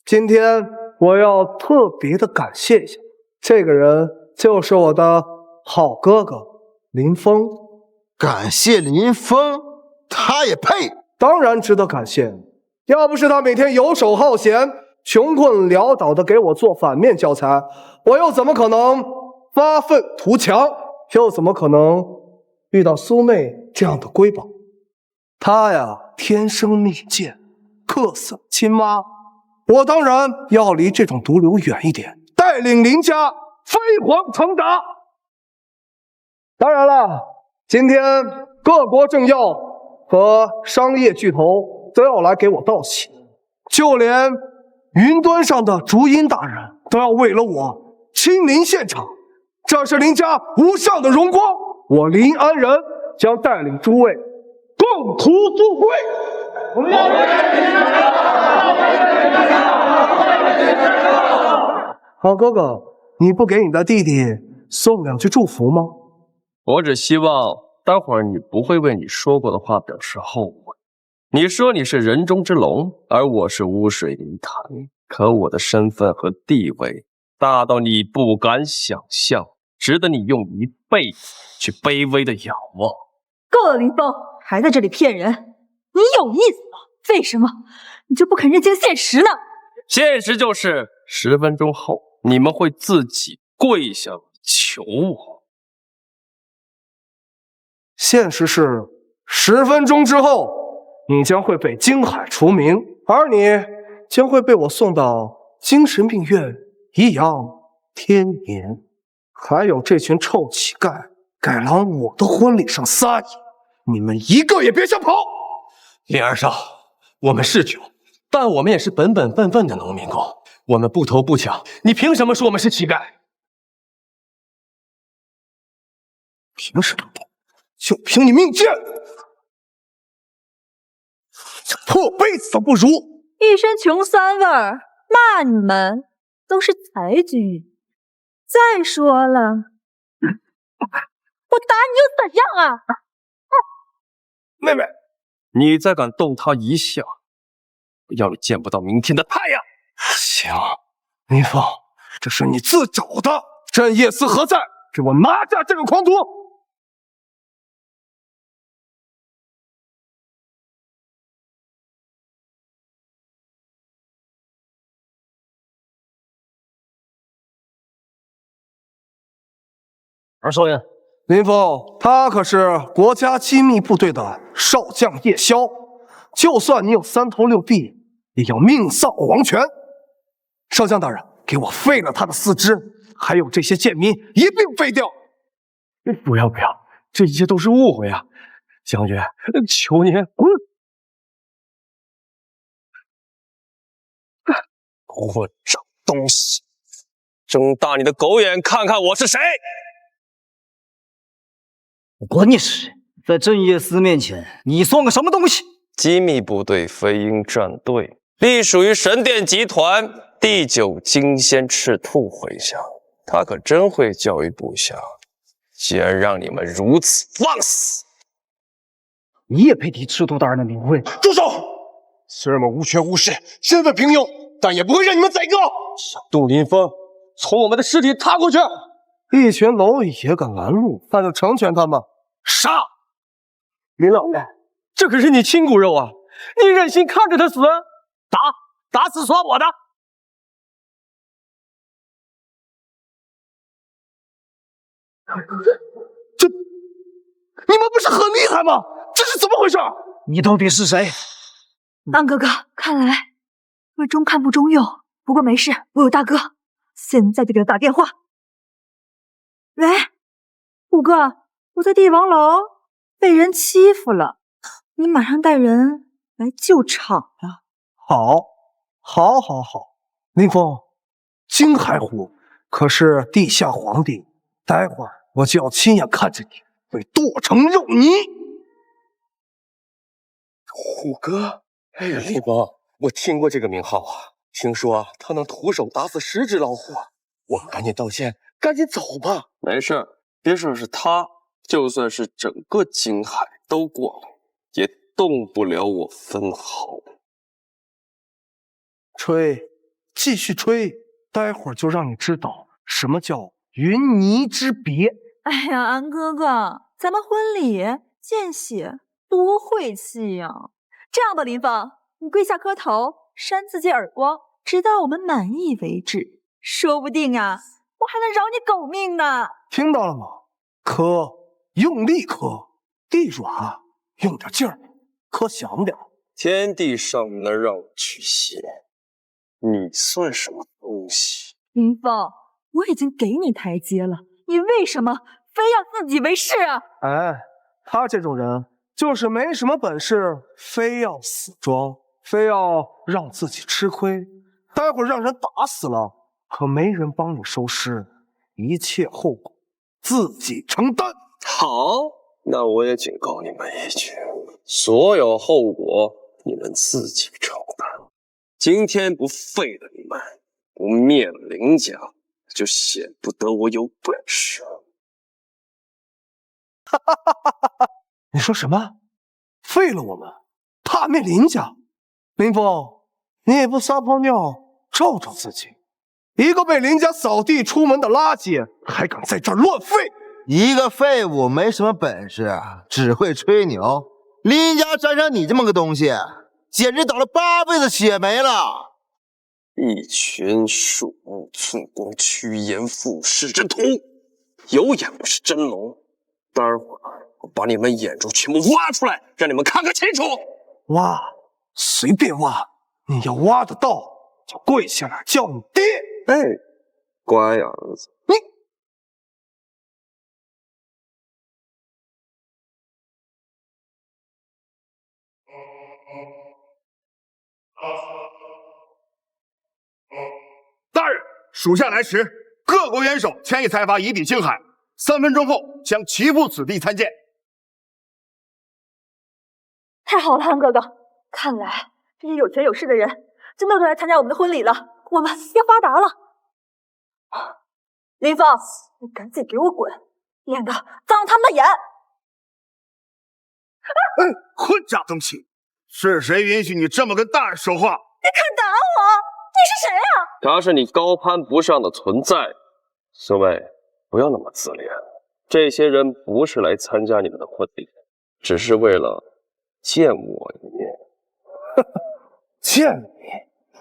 J: 今天我要特别的感谢一下，这个人就是我的好哥哥林峰。
S: 感谢林峰，他也配？
J: 当然值得感谢。要不是他每天游手好闲、穷困潦倒的给我做反面教材，我又怎么可能发愤图强？又怎么可能遇到苏妹这样的瑰宝？她呀，天生命贱，克死亲妈。我当然要离这种毒瘤远一点，带领林家飞黄腾达。当然了，今天各国政要和商业巨头都要来给我道喜，就连云端上的竹音大人都要为了我亲临现场。这是林家无上的荣光，我林安仁将带领诸位共图富贵。好哥哥，你不给你的弟弟送2句祝福吗？
B: 我只希望待会儿你不会为你说过的话表示后悔。你说你是人中之龙，而我是污水泥潭，可我的身份和地位大到你不敢想象，值得你用一辈子去卑微的仰望。
I: 够了，林峰，还在这里骗人，你有意思吗？为什么你就不肯认清现实呢？
B: 现实就是10分钟后你们会自己跪下求我。
J: 现实是10分钟之后，你将会被京海除名，而你将会被我送到精神病院颐养天年。还有这群臭乞丐敢往我的婚礼上撒野，你们一个也别想跑！
E: 林二少，我们是穷，但我们也是本本分分的农民工，我们不偷不抢，你凭什么说我们是乞丐？
J: 凭什么？就凭你命贱！这破杯子都不如！
I: 一身穷酸味儿，骂你们都是才俊。再说了，我打你又怎样啊？
J: 妹妹，
B: 你再敢动他一下，我要你见不到明天的太阳！
J: 行，林峰，这是你自找的。朕夜思何在？给我拿下这个狂徒！
O: 二少爷，
J: 林峰，他可是国家机密部队的少将叶宵，就算你有3头6臂，也要命丧黄泉。少将大人，给我废了他的4肢，还有这些贱民一并废掉。
C: 不要，这一切都是误会啊！将军，求您滚！
B: 混账东西，睁大你的狗眼看看我是谁！
T: 我管你是谁，在郑业司面前，你算个什么东西？
B: 机密部队飞鹰战队隶属于神殿集团第9金仙赤兔麾下，他可真会教育部下，竟然让你们如此放肆！
T: 你也配提赤兔大人的名讳？
G: 住手！虽然我们无权无势，身份平庸，但也不会让你们宰割。
C: 小杜林峰，从我们的尸体踏过去！
J: 一群蝼蚁也敢拦路，那就成全他们！
C: 杀！林老爷，这可是你亲骨肉啊！你忍心看着他死？打死算我的！
J: 你们不是很厉害吗？这是怎么回事？
T: 你到底是谁？
I: 安哥哥，看来会中看不中用。不过没事，我有大哥，现在就给他打电话。喂，虎哥，我在帝王楼被人欺负了，你马上带人来救场呀。
J: 好，林峰，金海湖可是地下皇帝，待会儿我就要亲眼看着你被剁成肉泥。
B: 虎哥，哎呀，林峰，我听过这个名号啊，听说他能徒手打死10只老虎，我们赶紧道歉，赶紧走吧。没事，别说是他，就算是整个金海都过来，也动不了我分毫。
J: 吹，继续吹，待会儿就让你知道什么叫云泥之别。
I: 哎呀，安哥哥，咱们婚礼见血多晦气呀！这样吧，林峰，你跪下磕头，扇自己耳光，直到我们满意为止。说不定啊，我还能饶你狗命呢！
J: 听到了吗？磕，用力磕，地软，用点劲儿，磕响点。
B: 天地上能让我去邪，你算什么东西？
I: 林峰，我已经给你台阶了，你为什么非要自己为是啊？
J: 哎，他这种人就是没什么本事，非要死装，非要让自己吃亏，待会儿让人打死了，可没人帮你收尸，一切后果自己承担。
B: 好，那我也警告你们一句，所有后果你们自己承担。今天不废了你们，不灭了林家，就显不得我有本事。
J: 你说什么？废了我们，踏灭林家？林峰，你也不撒泡尿照照自己，一个被林家扫地出门的垃圾，还敢在这儿乱废！
S: 一个废物没什么本事，只会吹牛。林家沾上你这么个东西，简直倒了8辈子血霉了。
B: 一群鼠目寸光、趋炎附势之徒，有眼不识真龙。待会儿我把你们眼珠全部挖出来，让你们看个清楚。
J: 挖，随便挖，你要挖得到，就跪下来叫你爹。
B: 哎，乖儿子，
J: 你。
K: 大人，属下来迟，各国元首牵引财阀移抵青海，3分钟后将齐赴此地参见。
I: 太好了，安哥哥，看来这些有权有势的人真的都来参加我们的婚礼了，我们要发达了。林峰，你赶紧给我滚，免得脏了他们的眼。
K: 混账东西，是谁允许你这么跟大人说话？
I: 你敢打我？你是谁啊？
B: 他是你高攀不上的存在。四位，不要那么自恋，这些人不是来参加你们的婚礼，只是为了见我一面。
J: 见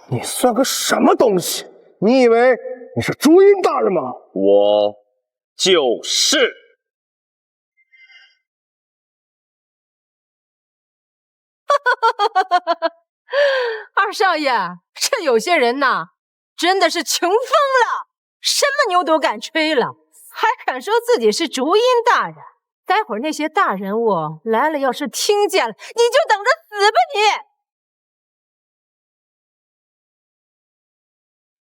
J: 你？你算个什么东西？你以为你是朱茵大人吗？
B: 我就是。
Q: 二少爷，这有些人呐，真的是穷疯了，什么牛都敢吹了，还敢说自己是竹音大人。待会儿那些大人物来了，要是听见了，你就等着死吧你！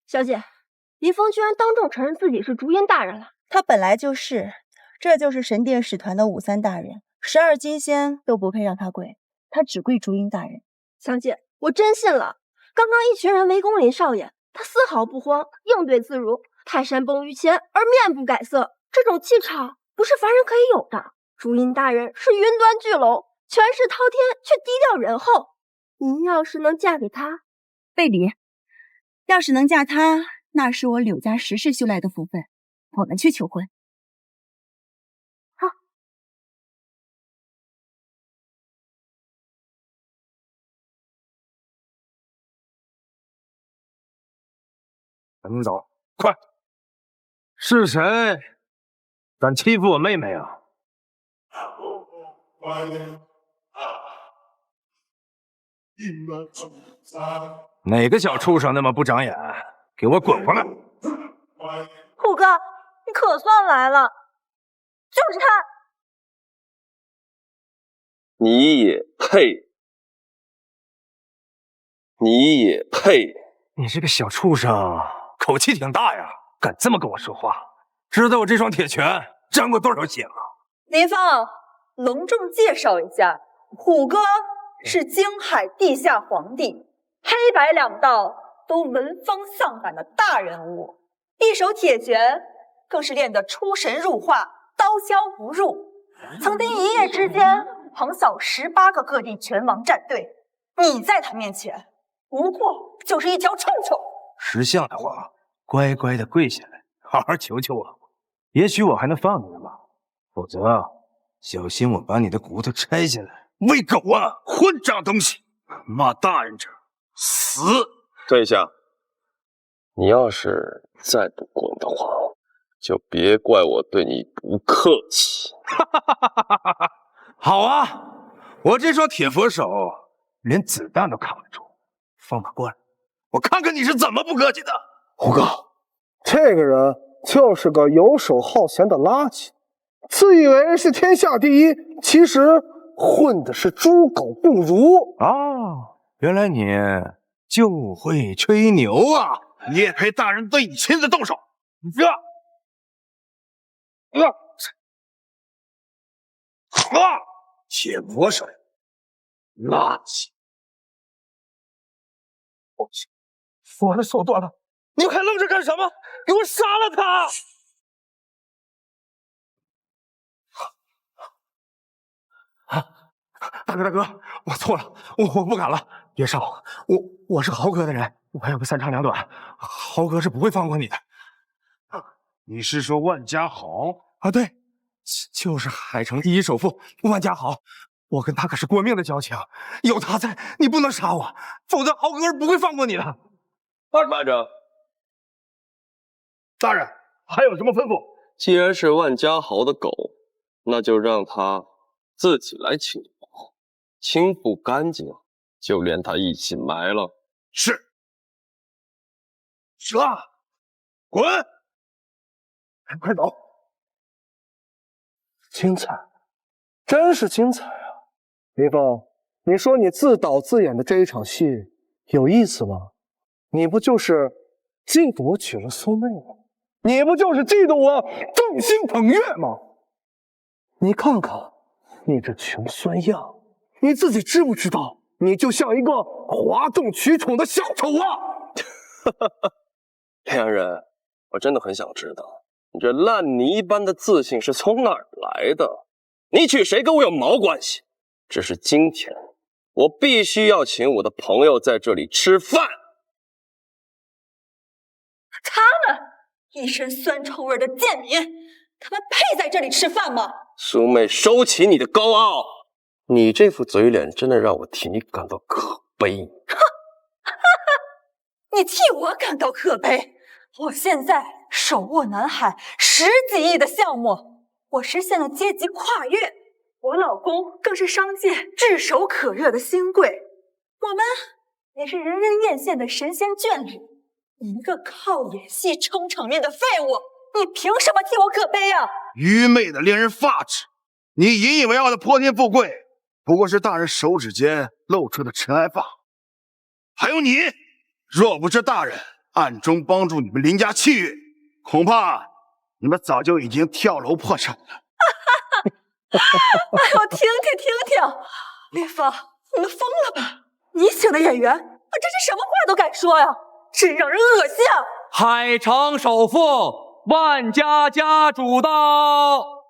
I: 小姐，林峰居然当众承认自己是竹音大人了。
D: 他本来就是，这就是神殿使团的武三大人，12金仙都不配让他跪，他只跪竹音大人。
I: 香姐，我真信了。刚刚一群人围攻林少爷，他丝毫不慌，应对自如，泰山崩于前而面不改色，这种气场不是凡人可以有的。竹音大人是云端巨龙，权势滔天，却低调仁厚。您要是能嫁给他，
D: 贝里，要是能嫁他，那是我柳家10世修来的福分。我们去求婚。
I: 好。
R: 咱们走，快！是谁敢欺负我妹妹啊？哪个小畜生那么不长眼？给我滚回来！
I: 虎哥，你可算来了，就是他。
B: 你也配？你也配？
R: 你这个小畜生，口气挺大呀，敢这么跟我说话？知道我这双铁拳沾过多少血吗？
D: 林峰，隆重介绍一下，虎哥是京海地下皇帝，黑白两道都闻风丧胆的大人物，一手铁拳更是练得出神入化，刀削不入，曾经一夜之间横扫18个各地拳王战队。你在他面前不过就是一条臭虫。
R: 识相的话，乖乖的跪下来，好好求求我，也许我还能放你一马。否则，小心我把你的骨头拆下来喂狗啊！混账东西！骂大人者死！
B: 退下！你要是再不滚的话，就别怪我对你不客气。
R: 好啊，我这双铁佛手连子弹都扛得住，放马过来，我看看你是怎么不客气的。
J: 虎哥，这个人就是个游手好闲的垃圾，自以为是天下第一，其实混的是猪狗不如。
R: 哦，原来你就会吹牛啊！你也配大人对你亲自动手？铁佛手，垃圾！我的手断了，你们还愣着干什么？给我杀了他！大哥，我错了，我不敢了，别杀我！我是豪哥的人，我还有个3长2短，豪哥是不会放过你的。你是说万家豪啊？对，就是海城第一首富万家豪。我跟他可是过命的交情，有他在，你不能杀我，否则豪哥是不会放过你的。
B: 慢着，
R: 大人还有什么吩咐？
B: 既然是万家豪的狗，那就让他自己来清理，清不干净就连他一起埋了。
R: 是。蛇，滚！快走！
J: 精彩，真是精彩啊！林峰，你说你自导自演的这一场戏有意思吗？你不就是嫉妒我娶了苏妹吗？你不就是嫉妒我众星捧月吗？你看看你这穷酸样，你自己知不知道？你就像一个哗众取宠的小丑啊！
B: 良人，我真的很想知道，你这烂泥般的自信是从哪儿来的？你娶谁跟我有毛关系？只是今天，我必须要请我的朋友在这里吃饭。
D: 他们一身酸臭味的贱民，他们配在这里吃饭吗？
B: 苏妹，收起你的高傲，你这副嘴脸真的让我替你感到可悲。
D: 你替我感到可悲？我现在手握南海10几亿的项目，我实现了阶级跨越，
I: 我老公更是商界炙手可热的新贵，我们也是人人艳羡的神仙眷侣。你一个靠演戏撑场面的废物，你凭什么替我可悲啊？
K: 愚昧的令人发指！你引以为傲的泼天富贵，不过是大人手指间露出的尘埃罢了。还有你，若不是大人暗中帮助你们林家气运，恐怕你们早就已经跳楼破产了。
I: 哎呦，听听，林峰，你们疯了吧？你请的演员，我真是什么话都敢说呀，真让人恶心啊！
A: 海城首富万家家主到。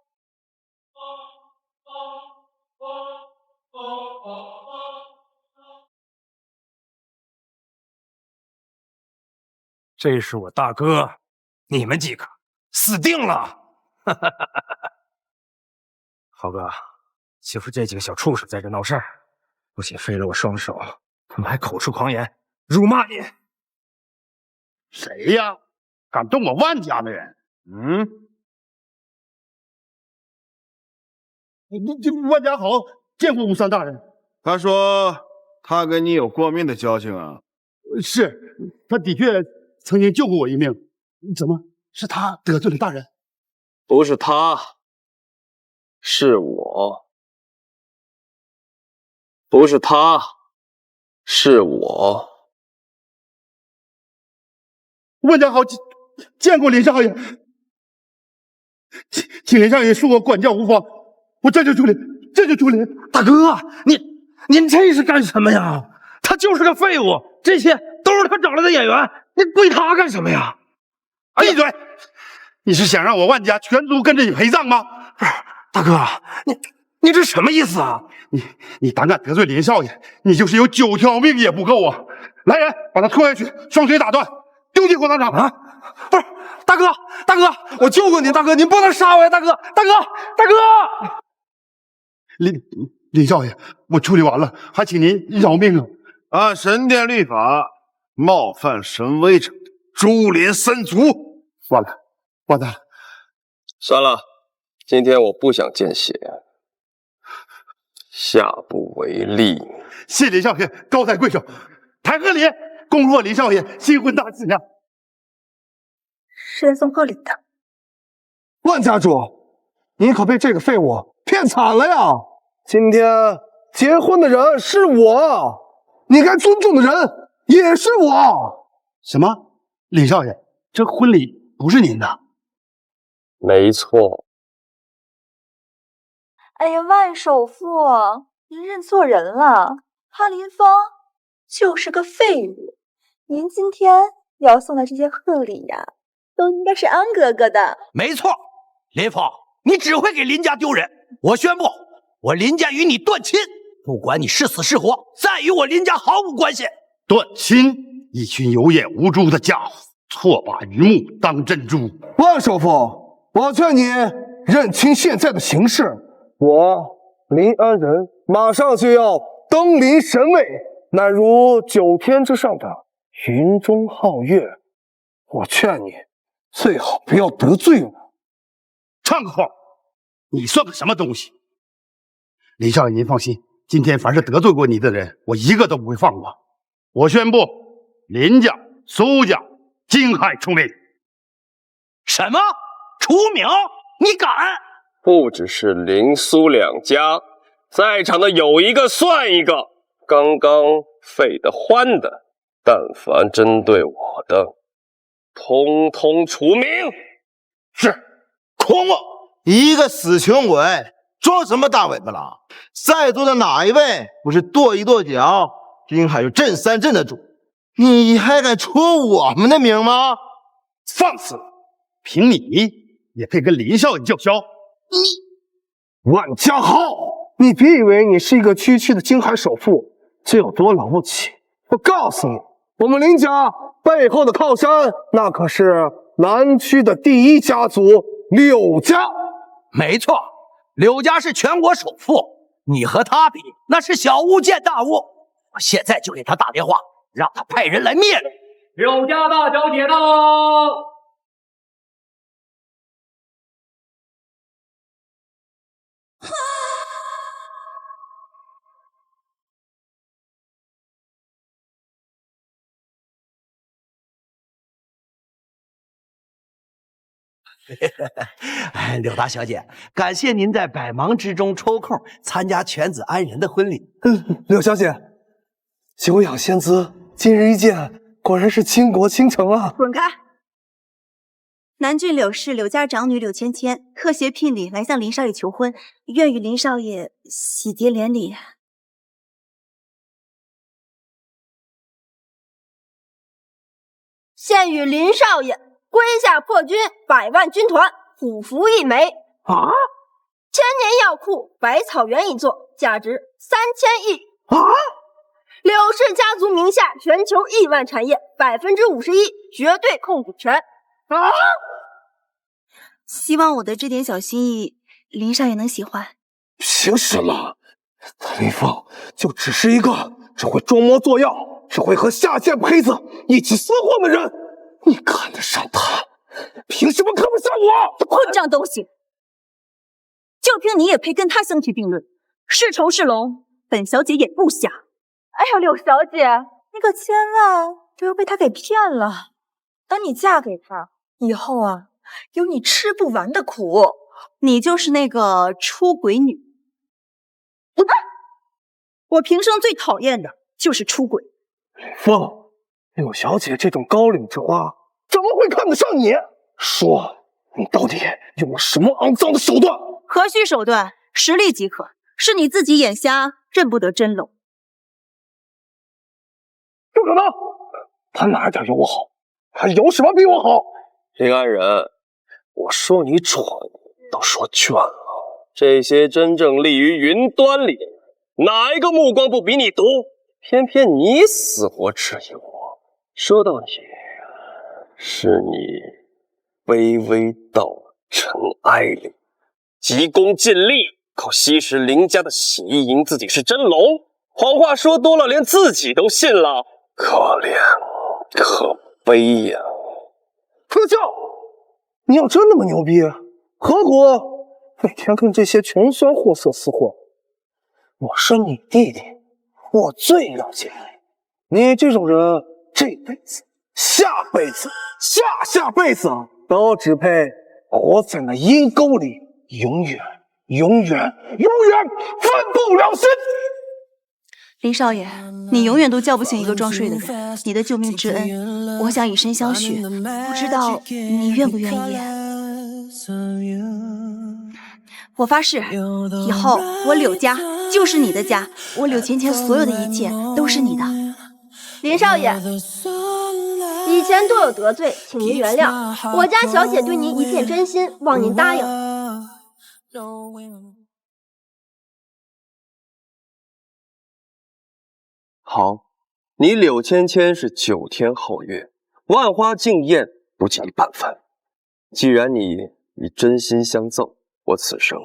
E: 这是我大哥，你们几个死定了！豪哥，就是这几个小畜生在这闹事儿，不仅废了我双手，他们还口出狂言，辱骂你。
K: 谁呀？敢动我万家的人？
P: 这万家豪见过吴三大人。
K: 他说他跟你有过命的交情啊。
P: 是，他的确曾经救过我一命。怎么是他得罪了大人？
B: 不是他，是我。不是他，是我。
P: 万家豪见过林少爷，请林少爷恕我管教无方，我这就处理。
R: 大哥，您这是干什么呀？他就是个废物，这些都是他找来的演员，你跪他干什么呀？
P: 闭嘴！你是想让我万家全族跟着你陪葬吗？
R: 不是，大哥，你这什么意思啊？
P: 你胆敢得罪林少爷，你就是有9条命也不够啊！来人，把他拖下去，双腿打断，丢进火葬场啊！
R: 不是，大哥，我救过您，大哥，您不能杀我呀，大哥！
P: 林少爷，我处理完了，还请您饶命啊！
K: 按神殿律法，冒犯神威者株连3族。
P: 完蛋了！
B: 算了，今天我不想见血，下不为例。
P: 谢林少爷高抬贵手，抬贺礼，恭贺林少爷新婚大喜呀！
I: 是来送贺礼的。
J: 万家主，你可被这个废物骗惨了呀！今天结婚的人是我，你该尊重的人也是我。
P: 什么？林少爷，这婚礼不是您的？
B: 没错。
I: 哎呀，万首富，您认错人了，他林峰就是个废物。您今天要送的这些贺礼呀，都应该是安哥哥的。
N: 没错，林峰，你只会给林家丢人。我宣布，我林家与你断亲，不管你是死是活，再与我林家毫无关系。
P: 断亲！一群有眼无珠的家伙，错把榆木当珍珠。
J: 万首富，我劝你认清现在的形势。我林安人马上就要登临神位，乃如9天之上的云中皓月。我劝你最好不要得罪我。
P: 唱个话，你算个什么东西？林少爷，您放心，今天凡是得罪过你的人，我一个都不会放过。我宣布，林家、苏家、金海出名。
N: 什么？出名？你敢？
B: 不只是林苏两家，在场的有一个算一个。刚刚废的欢的，但凡针对我的，通通除名。
P: 是，
S: 狂妄！一个死穷鬼，装什么大尾巴狼？在座的哪一位不是跺一跺脚，金海就震3震的主？你还敢出我们的名吗？
P: 放肆！凭你也配跟林少爷叫嚣？
J: 万家豪，你别以为你是一个区区的金海首富就有多了不起。我告诉你，我们林家背后的靠山，那可是南区的第1家族柳家。
N: 没错，柳家是全国首富，你和他比，那是小巫见大巫。我现在就给他打电话，让他派人来灭你。
A: 柳家大小姐到。
O: 哎，柳大小姐，感谢您在百忙之中抽空参加犬子安仁的婚礼。
J: 柳小姐，久仰仙姿，今日一见，果然是倾国倾城啊！
D: 滚开！南郡柳氏柳家长女柳芊芊特携聘礼来向林少爷求婚，愿与林少爷喜结连理。
U: 现与林少爷麾下破军100万军团，虎符一枚
J: 啊！
U: 千年药库百草园一座，价值3000亿
J: 啊！
U: 柳氏家族名下全球亿万产业51%绝对控股权啊！
D: 希望我的这点小心意，林少爷能喜欢。
J: 行使了，林凤就只是一个只会装模作样，只会和下贱胚子一起厮混的人。你看得上他，凭什么看不上我？
D: 混账东西！就凭你也配跟他相提并论？是虫是龙，本小姐也不瞎。
I: 哎呀，柳小姐，你可千万不要被他给骗了。等你嫁给他以后啊，有你吃不完的苦。
D: 你就是那个出轨女。我平生最讨厌的就是出轨。
J: 林凤，柳小姐这种高岭之花怎么会看得上你？说，你到底用了什么肮脏的手段？
D: 何须手段，实力即可。是你自己眼瞎，认不得真龙。
J: 不可能，他哪点有我好？他有什么比我好？
B: 林安仁，我说你蠢，都说倦了。这些真正立于云端里的人，哪一个目光不比你毒？偏偏你死活质疑我。说到底，是你卑微到了尘埃里，急功近利，靠吸食林家的血意赢自己是真龙。谎话说多了，连自己都信了，可怜可悲呀！
J: 可笑！你要真那么牛逼，何苦每天跟这些穷酸货色厮混？我是你弟弟，我最了解你。你这种人，这辈子、下辈子、下辈子都只配活在那阴沟里，永远分不了身。
D: 林少爷，你永远都叫不醒一个装睡的人。你的救命之恩，我想以身相许，不知道你愿不愿意？我发誓，以后我柳家就是你的家，我柳芊芊所有的一切都是你的。
U: 林少爷，以前多有得罪，请您原谅。我家小姐对您一片真心，望您答应。
B: 好，你柳芊芊是9天后月，万花竞艳，不及你半分。既然你以真心相赠，我此生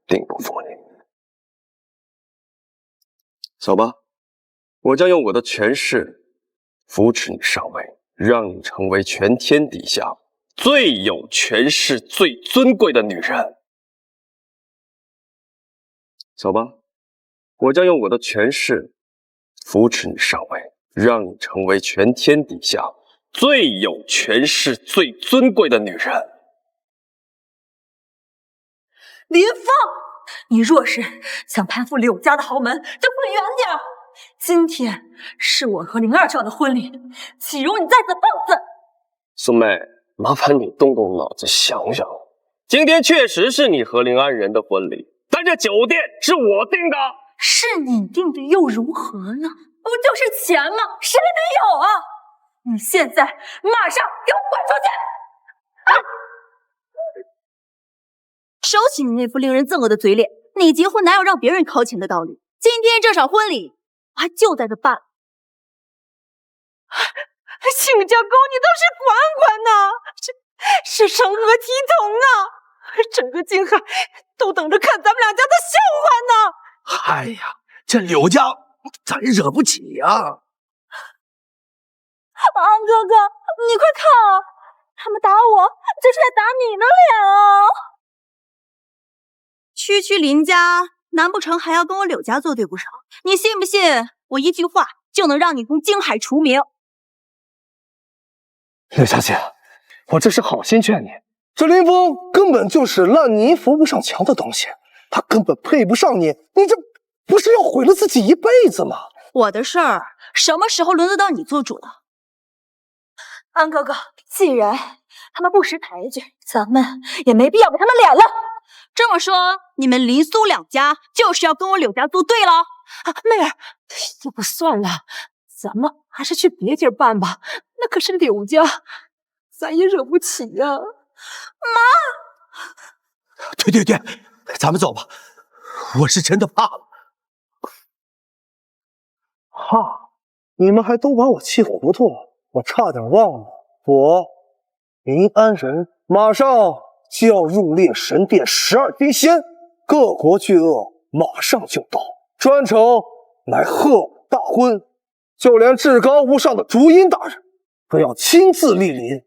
B: 定不负你。走吧，我将用我的权势扶持你上位，让你成为全天底下最有权势、最尊贵的女人。走吧，我将用我的权势扶持你上位，让你成为全天底下最有权势、最尊贵的女人。
I: 林凤，你若是想攀附柳家的豪门，就滚远点。今天是我和林二少的婚礼，岂容你在此放肆？
B: 苏妹，麻烦你动动脑子想想，今天确实是你和林安仁的婚礼，但这酒店是我订的。
I: 是你定的又如何呢？不就是钱吗？谁没有啊？你现在马上给我滚出去！
D: 收起你那副令人憎恶的嘴脸！你结婚哪有让别人掏钱的道理？今天这场婚礼，我还就在这办。
U: 亲家公，你倒是管管呐！是成何体统啊！整个京海都等着看咱们两家的笑话呢！
P: 哎呀，这柳家咱惹不起呀！
U: 哥哥，你快看啊，他们打我，这是在打你的脸啊！
D: 区林家，难不成还要跟我柳家作对不成？你信不信我一句话就能让你从京海除名？
J: 柳小姐，我这是好心劝你，这林峰根本就是烂泥扶不上墙的东西，他根本配不上你，你这不是要毁了自己一辈子吗？
I: 我的事儿什么时候轮得到你做主了？安哥哥，既然他们不识抬举，咱们也没必要给他们脸了。
L: 这么说，你们林苏两家就是要跟我柳家作对了？
U: 妹儿，要不算了，咱们还是去别地儿办吧。那可是柳家，咱也惹不起呀。
J: 妈！对，咱们走吧，我是真的怕了。哈，你们还都把我气糊涂了，我差点忘了，我林安人马上就要入列神殿12金仙，各国巨鳄马上就到，专程来贺我大婚，就连至高无上的竹音大人都要亲自莅临。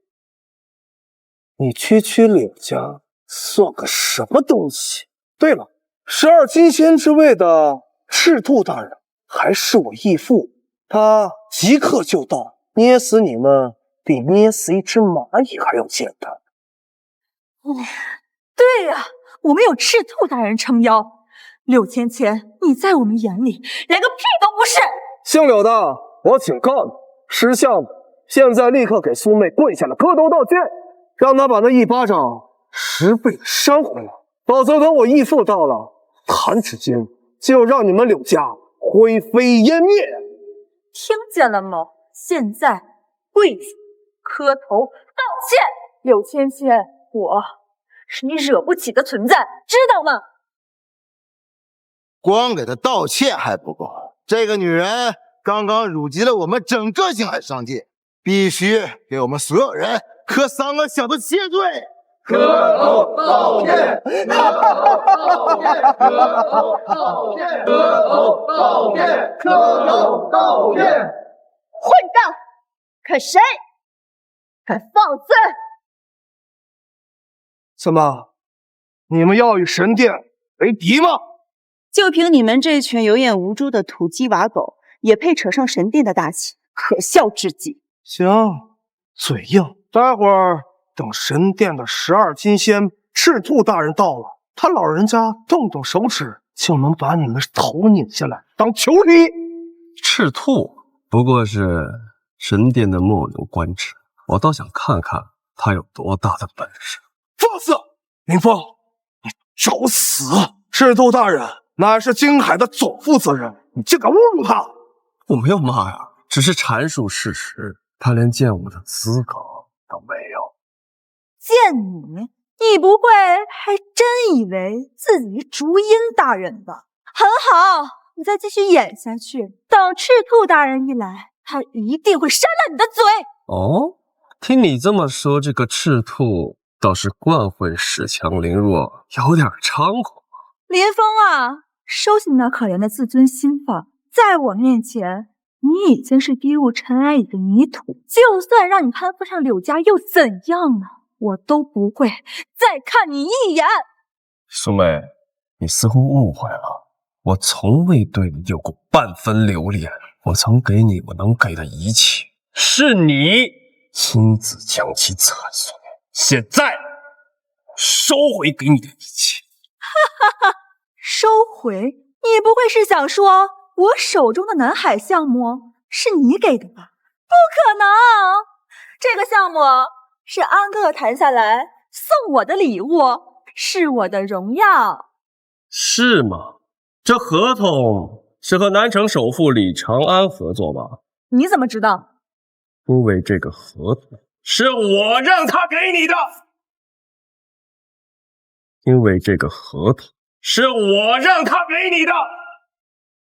J: 你区柳家算个什么东西？对了，12金仙之位的赤兔大人还是我义父，他即刻就到，捏死你们比捏死一只蚂蚁还要简单。
I: 对呀，我们有赤兔大人撑腰，柳芊芊，你在我们眼里连个屁都不是。
J: 姓柳的，我警告你，识相的，现在立刻给苏妹跪下来磕头道歉，让她把那一巴掌10倍的扇回来，否则等我义父到了，弹指间就让你们柳家灰飞烟灭。
I: 听见了吗？现在跪下磕头道歉。柳芊芊，我是你惹不起的存在，知道吗？
S: 光给她道歉还不够，这个女人刚刚辱及了我们整个星海商界，必须给我们所有人磕3个小的谢罪。
J: 磕头道歉，磕头道歉，磕头道歉，磕头道歉，磕头道歉。
U: 混账！可谁敢放肆？
J: 怎么，你们要与神殿为敌吗？
U: 就凭你们这群有眼无珠的土鸡瓦狗，也配扯上神殿的大旗？可笑至极！
J: 行，嘴硬，待会儿等神殿的12金仙赤兔大人到了，他老人家动动手指就能把你们头拧下来当球踢。
B: 赤兔不过是神殿的末流官职，我倒想看看他有多大的本事。
J: 放肆！林峰，你找死！赤兔大人乃是京海的总负责人，你竟敢侮辱他！
B: 我没有骂呀，只是阐述事实。他连见我的资格都没有。
I: 见你，你不会还真以为自己是竹音大人吧？很好，你再继续演下去，等赤兔大人一来，他一定会扇烂你的嘴。
B: 哦，听你这么说，这个赤兔倒是惯会恃强凌弱，有点猖狂。
I: 林峰啊，收起那可怜的自尊心吧，在我面前，你已经是低入尘埃里的泥土，就算让你攀附上柳家又怎样呢？我都不会再看你一眼。
B: 苏妹，你似乎误会了，我从未对你有过半分留恋，我曾给你我能给的一切，是你亲自将其踩碎，现在收回给你的一切。
I: 哈哈，收回？你不会是想说我手中的南海项目是你给的吧？不可能，这个项目是安哥谈下来送我的礼物，是我的荣耀。
B: 是吗？这合同是和南城首富李长安合作吧？
I: 你怎么知道？
B: 因为这个合同是我让他给你的。因为这个合同是我让他给你的。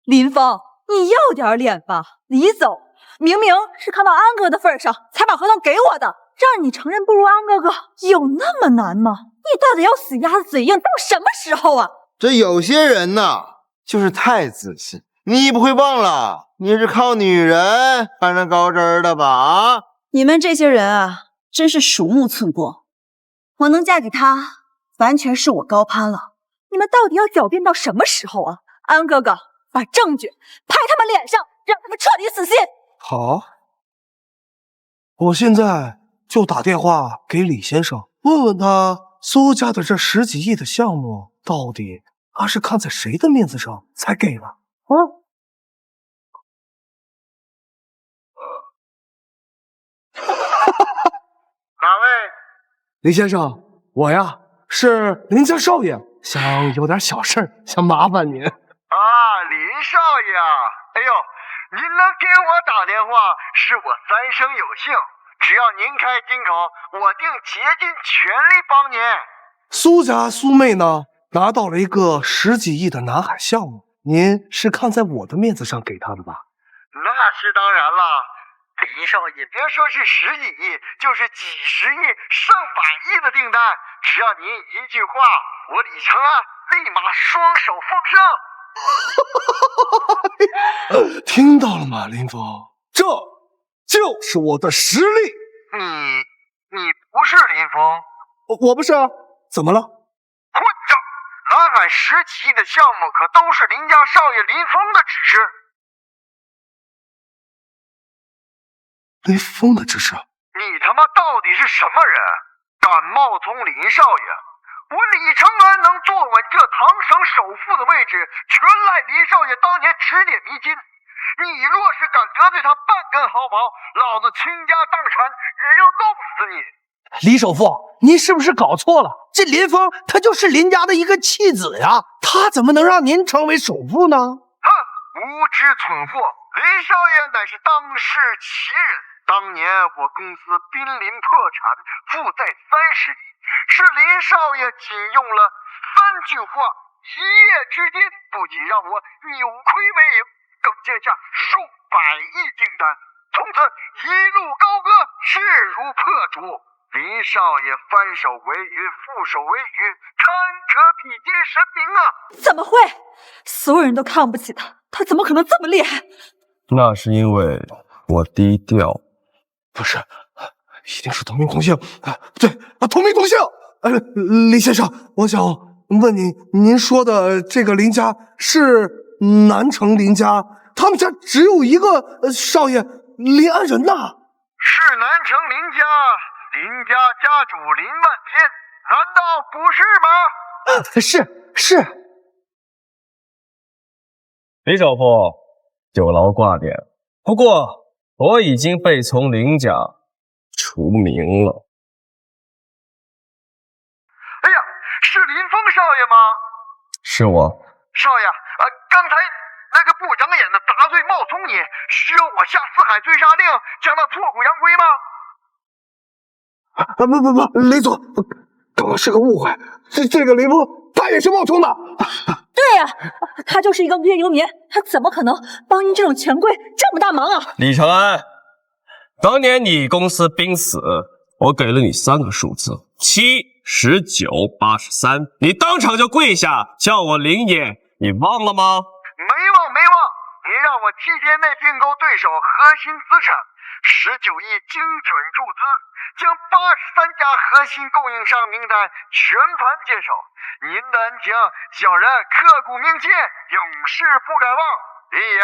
I: 林峰，你要点脸吧，李总，明明是看到安哥的份上才把合同给我的，让你承认不如安哥哥有那么难吗？你到底要死鸭子嘴硬到什么时候啊？
S: 这有些人呐，就是太自信。你不会忘了，你是靠女人攀上高枝的吧？啊！
U: 你们这些人啊，真是鼠目寸光。我能嫁给他，完全是我高攀了。
I: 你们到底要狡辩到什么时候啊？安哥哥，把证据拍他们脸上，让他们彻底死心。
J: 好，我现在就打电话给李先生，问问他苏家的这10几亿的项目，到底他是看在谁的面子上才给了啊？
S: 哪位？
J: 林先生，我呀是林家少爷，想有点小事儿，想麻烦您。
S: 啊，林少爷啊！哎呦，您能给我打电话，是我三生有幸。只要您开金口，我定竭尽全力帮您。
J: 苏家苏妹呢，拿到了一个10几亿的南海项目，您是看在我的面子上给她的吧？
S: 那是当然了，林少爷，别说是10几亿，就是几十亿、上百亿的订单，只要您一句话，我李承安立马双手奉上。
J: 听到了吗，林峰？这就是我的实力。
S: 你不是林峰？
J: 我不是啊，怎么了？
S: 混账！南海10几亿的项目可都是林家少爷林峰的指示。
J: 林峰的指示？
S: 你他妈到底是什么人？敢冒充林少爷？我李承安能坐稳这唐省首富的位置，全赖林少爷当年指点迷津。你若是敢得罪他半根毫毛，老子倾家荡产也要弄死你！
P: 李首富，您是不是搞错了？这林峰他就是林家的一个弃子呀，他怎么能让您成为首富呢？
S: 哼，无知蠢货！林少爷乃是当世奇人。当年我公司濒临破产，负债30亿，是林少爷仅用了3句话，一夜之间不仅让我扭亏为盈，更接下数百亿订单，从此一路高歌，势如破竹。林少爷翻手为云，覆手为雨，堪可比肩神明啊！
I: 怎么会？所有人都看不起他，他怎么可能这么厉害？
B: 那是因为我低调。
J: 不是，一定是同名同姓。对，同名同姓。林先生，我想问您说的这个林家是南城林家，他们家只有一个少爷林安仁呐。
S: 是南城林家，林家家主林万天，难道不是吗？
J: 是。
C: 李首富，酒牢挂点。不过我已经被从林家除名了。
S: 哎呀，是林峰少爷吗？
C: 是我。
S: 少爷，刚才那个不长眼的杂碎冒充你，需要我下4海追杀令，将他挫骨扬灰吗？
J: 不，雷总，刚刚是个误会。这个林峰他也是冒充的。
I: 对呀，他就是一个无业游民，他怎么可能帮您这种权贵这么大忙啊？
B: 李承安，当年你公司濒死，我给了你3个数字：7、19、83，你当场就跪下叫我林爷，你忘了吗？
S: 没忘，您让我7天内并购对手核心资产，19亿精准注资，将83家核心供应商名单全盘接手。您的恩情，小人刻骨铭心，永世不敢忘。林爷，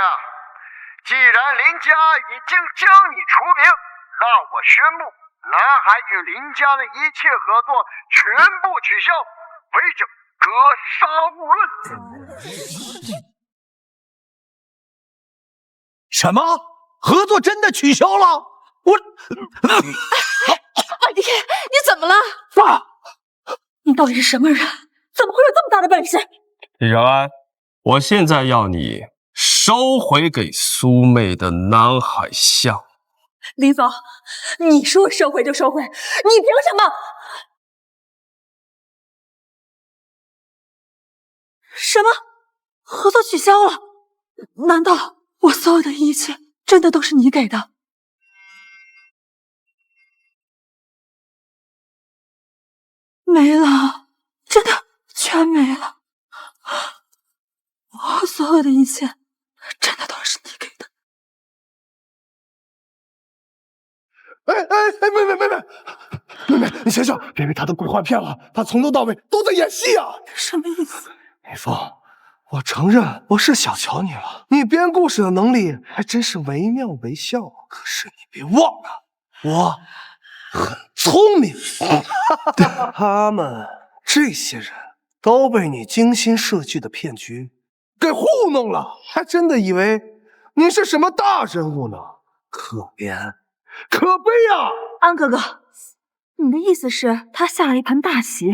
S: 既然林家已经将你除名，那我宣布，南海与林家的一切合作全部取消，违者格杀勿论。
P: 什么？合作真的取消了？
L: 你怎么了？
I: 你到底是什么人？怎么会有这么大的本事？
B: 李承安，我现在要你收回给苏妹的南海项目。
I: 林总，你说收回就收回，你凭什么？什么？合作取消了？难道我所有的一切真的都是你给的？没了，真的全没了。我所有的一切真的都是你给的。
J: 妹，先生，别被他的鬼话骗了，他从头到尾都在演戏啊！
I: 什么意思？
J: 林峰，我承认我是小瞧你了，你编故事的能力还真是惟妙惟肖。可是你别忘了，我很聪明。他们这些人都被你精心设计的骗局给糊弄了，还真的以为你是什么大人物呢？可怜，可悲啊！
I: 安哥哥，你的意思是，他下了一盘大棋，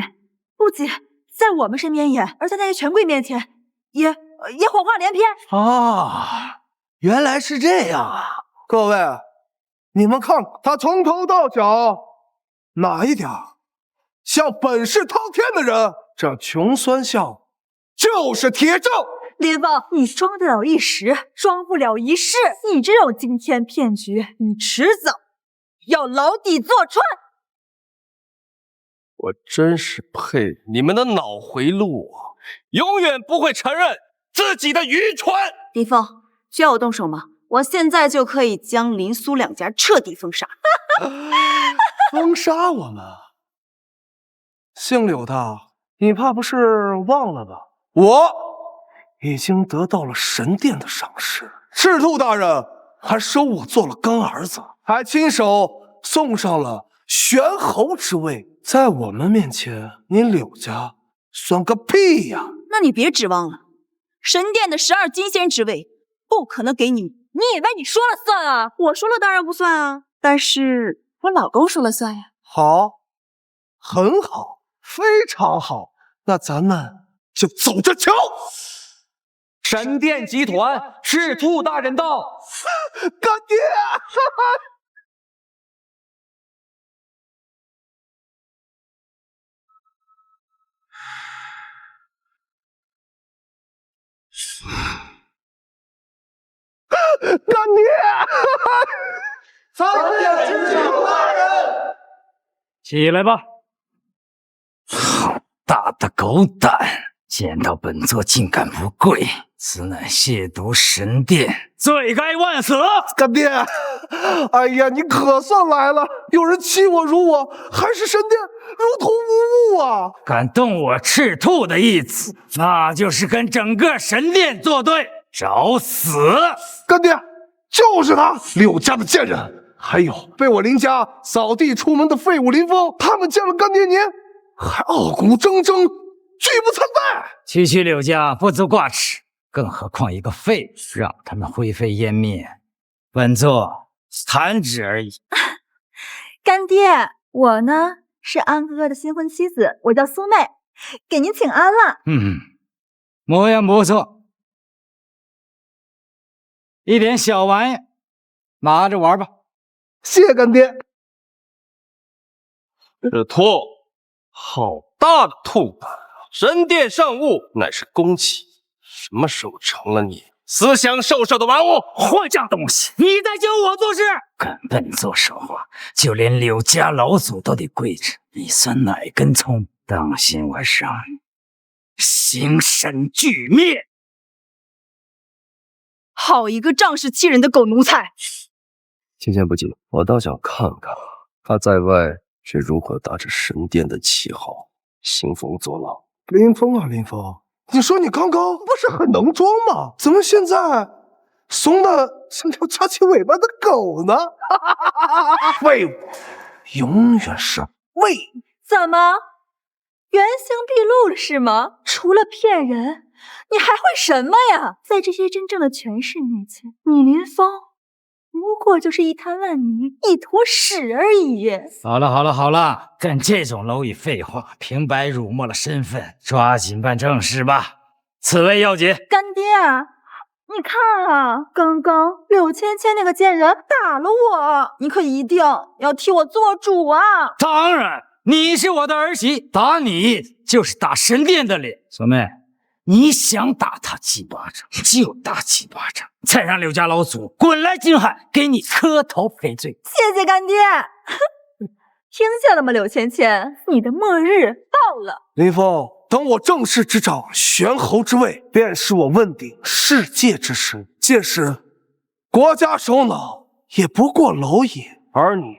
I: 不仅在我们身边演，而在那些权贵面前也谎话连篇
J: 啊！原来是这样啊！各位，你们看他从头到脚哪一点像本事滔天的人？这穷酸相就是铁证。
I: 林峰，你装得了一时，装不了一世。你这种惊天骗局，你迟早要牢底坐穿。
B: 我真是佩你们的脑回路啊！永远不会承认自己的愚蠢。
D: 林峰，需要我动手吗？我现在就可以将林苏两家彻底封杀。
J: 封杀我们？姓柳的，你怕不是忘了吧？我已经得到了神殿的赏识，赤兔大人还收我做了干儿子，还亲手送上了玄侯之位。在我们面前，你柳家算个屁呀！
D: 那你别指望了，神殿的12金仙之位不可能给你。
U: 你以为你说了算啊？
D: 我说了当然不算啊，但是我老公说了算呀。
J: 好，很好，非常好，那咱们就走着瞧。
T: 神殿集团，赤兔大人到。
J: 干爹！干爹！
T: 参见赤兔大人。起来吧。好大的狗胆！见到本座竟敢不跪，此乃亵渎神殿，罪该万死！
J: 干爹，哎呀，你可算来了！有人欺我辱我，还是神殿如同无物啊！
T: 敢动我赤兔的义子，那就是跟整个神殿作对，找死！
J: 干爹，就是他，柳家的贱人，还有被我林家扫地出门的废物林峰，他们见了干爹您，还傲骨铮铮，拒不参拜。
T: 区柳家不足挂齿，更何况一个废物，让他们灰飞烟灭，本座弹指而已。
I: 干爹，我呢是安哥哥的新婚妻子，我叫苏妹，给您请安了。
T: 模样不错，一点小玩意拿着玩吧。
J: 谢干爹。
B: 赤兔，好大的兔胆！神殿圣物乃是公器，什么时候成了你思想受受的玩物？
T: 混账东西！你在教我做事？跟本座说话，就连柳家老祖都得跪着，你算哪根葱？当心我让你形神俱灭！
D: 好一个仗势欺人的狗奴才！
B: 今天不急，我倒想看看他在外是如何打着神殿的旗号兴风作浪。
J: 林峰啊，林峰，你说你刚刚不是很能装吗？怎么现在怂的像条夹起尾巴的狗呢？废物，永远是废物！
I: 怎么原形毕露了是吗？除了骗人，你还会什么呀？在这些真正的权势面前，你林峰不过就是一滩烂泥，一坨屎而已。
T: 好了，跟这种蝼蚁废话，平白辱没了身份，抓紧办正事吧，此为要紧。
I: 干爹，你看啊，刚刚柳芊芊那个贱人打了我，你可一定要替我做主啊！
T: 当然，你是我的儿媳，打你就是打神殿的脸。小妹，你想打他几巴掌就打几巴掌，再让柳家老祖滚来金海给你磕头赔罪。
I: 谢谢干爹。听见了吗，柳芊芊，你的末日到了。
J: 林峰，等我正式执掌玄侯之位，便是我问鼎世界之时。届时，国家首脑也不过蝼蚁，而你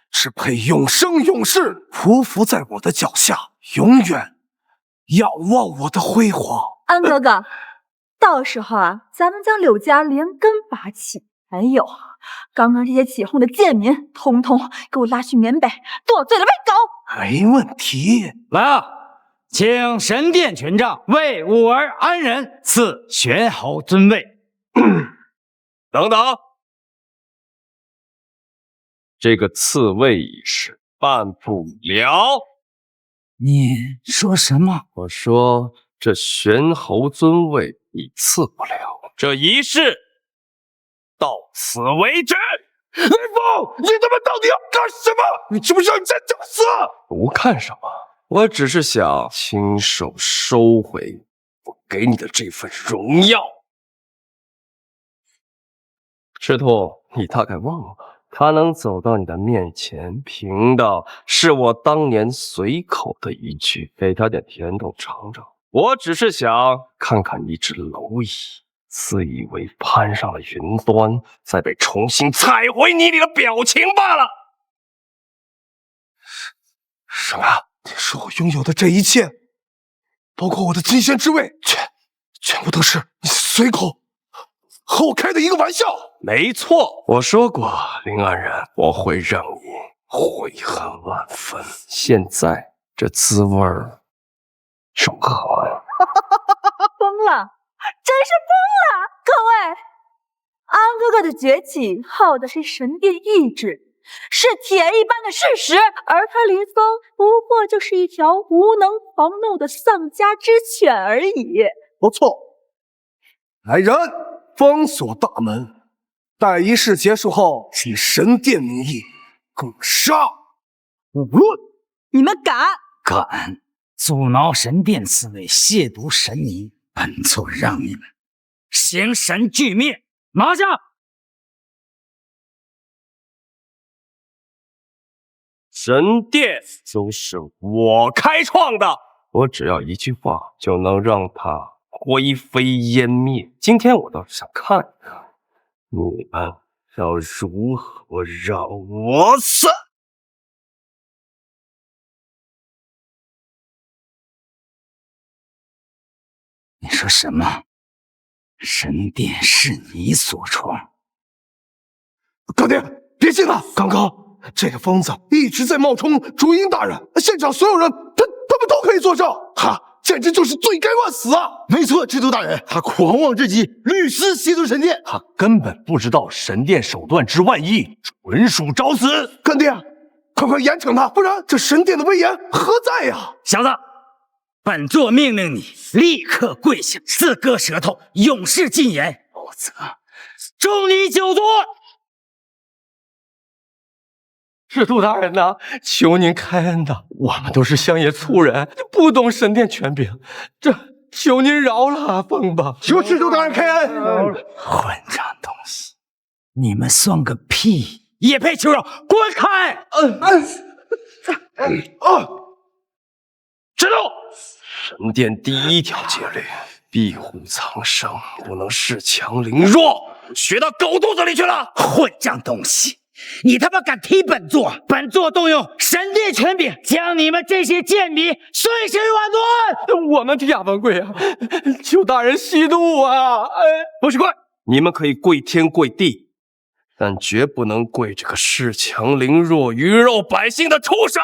J: 只配永生永世匍匐在我的脚下，永远仰望我的辉煌。
I: 安哥哥，到时候啊，咱们将柳家连根拔起。还有，刚刚这些起哄的贱民，通通给我拉去缅北剁罪了被狗。
T: 没问题。来啊，请神殿权杖为吾儿安仁赐玄侯尊位。
B: 等等，这个赐位仪式办不了。
T: 你说什么？
B: 我说这玄侯尊位你赐不了，这仪式到此为止。
E: 雷锋，你他妈到底要干什么？你知不知道你在找死？
B: 不干什么，我只是想亲手收回我给你的这份荣耀。赤兔，你大概忘了，他能走到你的面前，凭的是我当年随口的一句，给他点甜头尝尝。我只是想看看一只蝼蚁自以为攀上了云端，再被重新踩回泥里的表情罢了。
E: 什么？你说我拥有的这一切，包括我的金仙之位，全部都是你随口和我开的一个玩笑？
B: 没错，我说过，林安然，我会让你悔恨万分。现在这滋味儿如何呀？
I: 疯了，真是疯了！各位，安哥哥的崛起靠的是神殿意志，是铁一般的事实，而他林峰不过就是一条无能防怒的丧家之犬而已。
J: 不错，来人，封锁大门，待仪式结束后，以神殿名义共杀无论。
U: 你们敢？
T: 敢阻挠神殿侍卫亵渎神仪，本座让你们形神俱灭！拿下！
B: 神殿就是我开创的，我只要一句话就能让它灰飞烟灭。今天我倒是想看一看，你们要如何让我死！
T: 你说什么？神殿是你所创？
J: 干爹，别信了！刚刚这个疯子一直在冒充朱茵大人，现场所有人，他们都可以作证，他简直就是罪该万死啊！
S: 没错，制度大人，他狂妄至极，屡次亵渎神殿，
E: 他根本不知道神殿手段之万一，纯属找死！
J: 干爹，快严惩他，不然这神殿的威严何在呀？
T: 小子！本座命令你立刻跪下，自割舌头，永世禁言，否则诛你9族！
B: 制度大人呐，求您开恩呐！我们都是乡野粗人，不懂神殿权柄，这求您饶了阿凤吧！
J: 求制度大人开恩！
T: 混账东西，你们算个屁，也配求饶？滚开！
B: 知道。神殿第一条戒律：庇护苍生，不能恃强凌弱。学到狗肚子里去了！
T: 混账东西，你他妈敢踢本座！本座动用神殿权柄，将你们这些贱民碎尸万段！
B: 我们替阿凡跪啊！求大人息怒啊！
T: 不许跪！
B: 你们可以跪天跪地，但绝不能跪这个恃强凌弱、鱼肉百姓的畜生！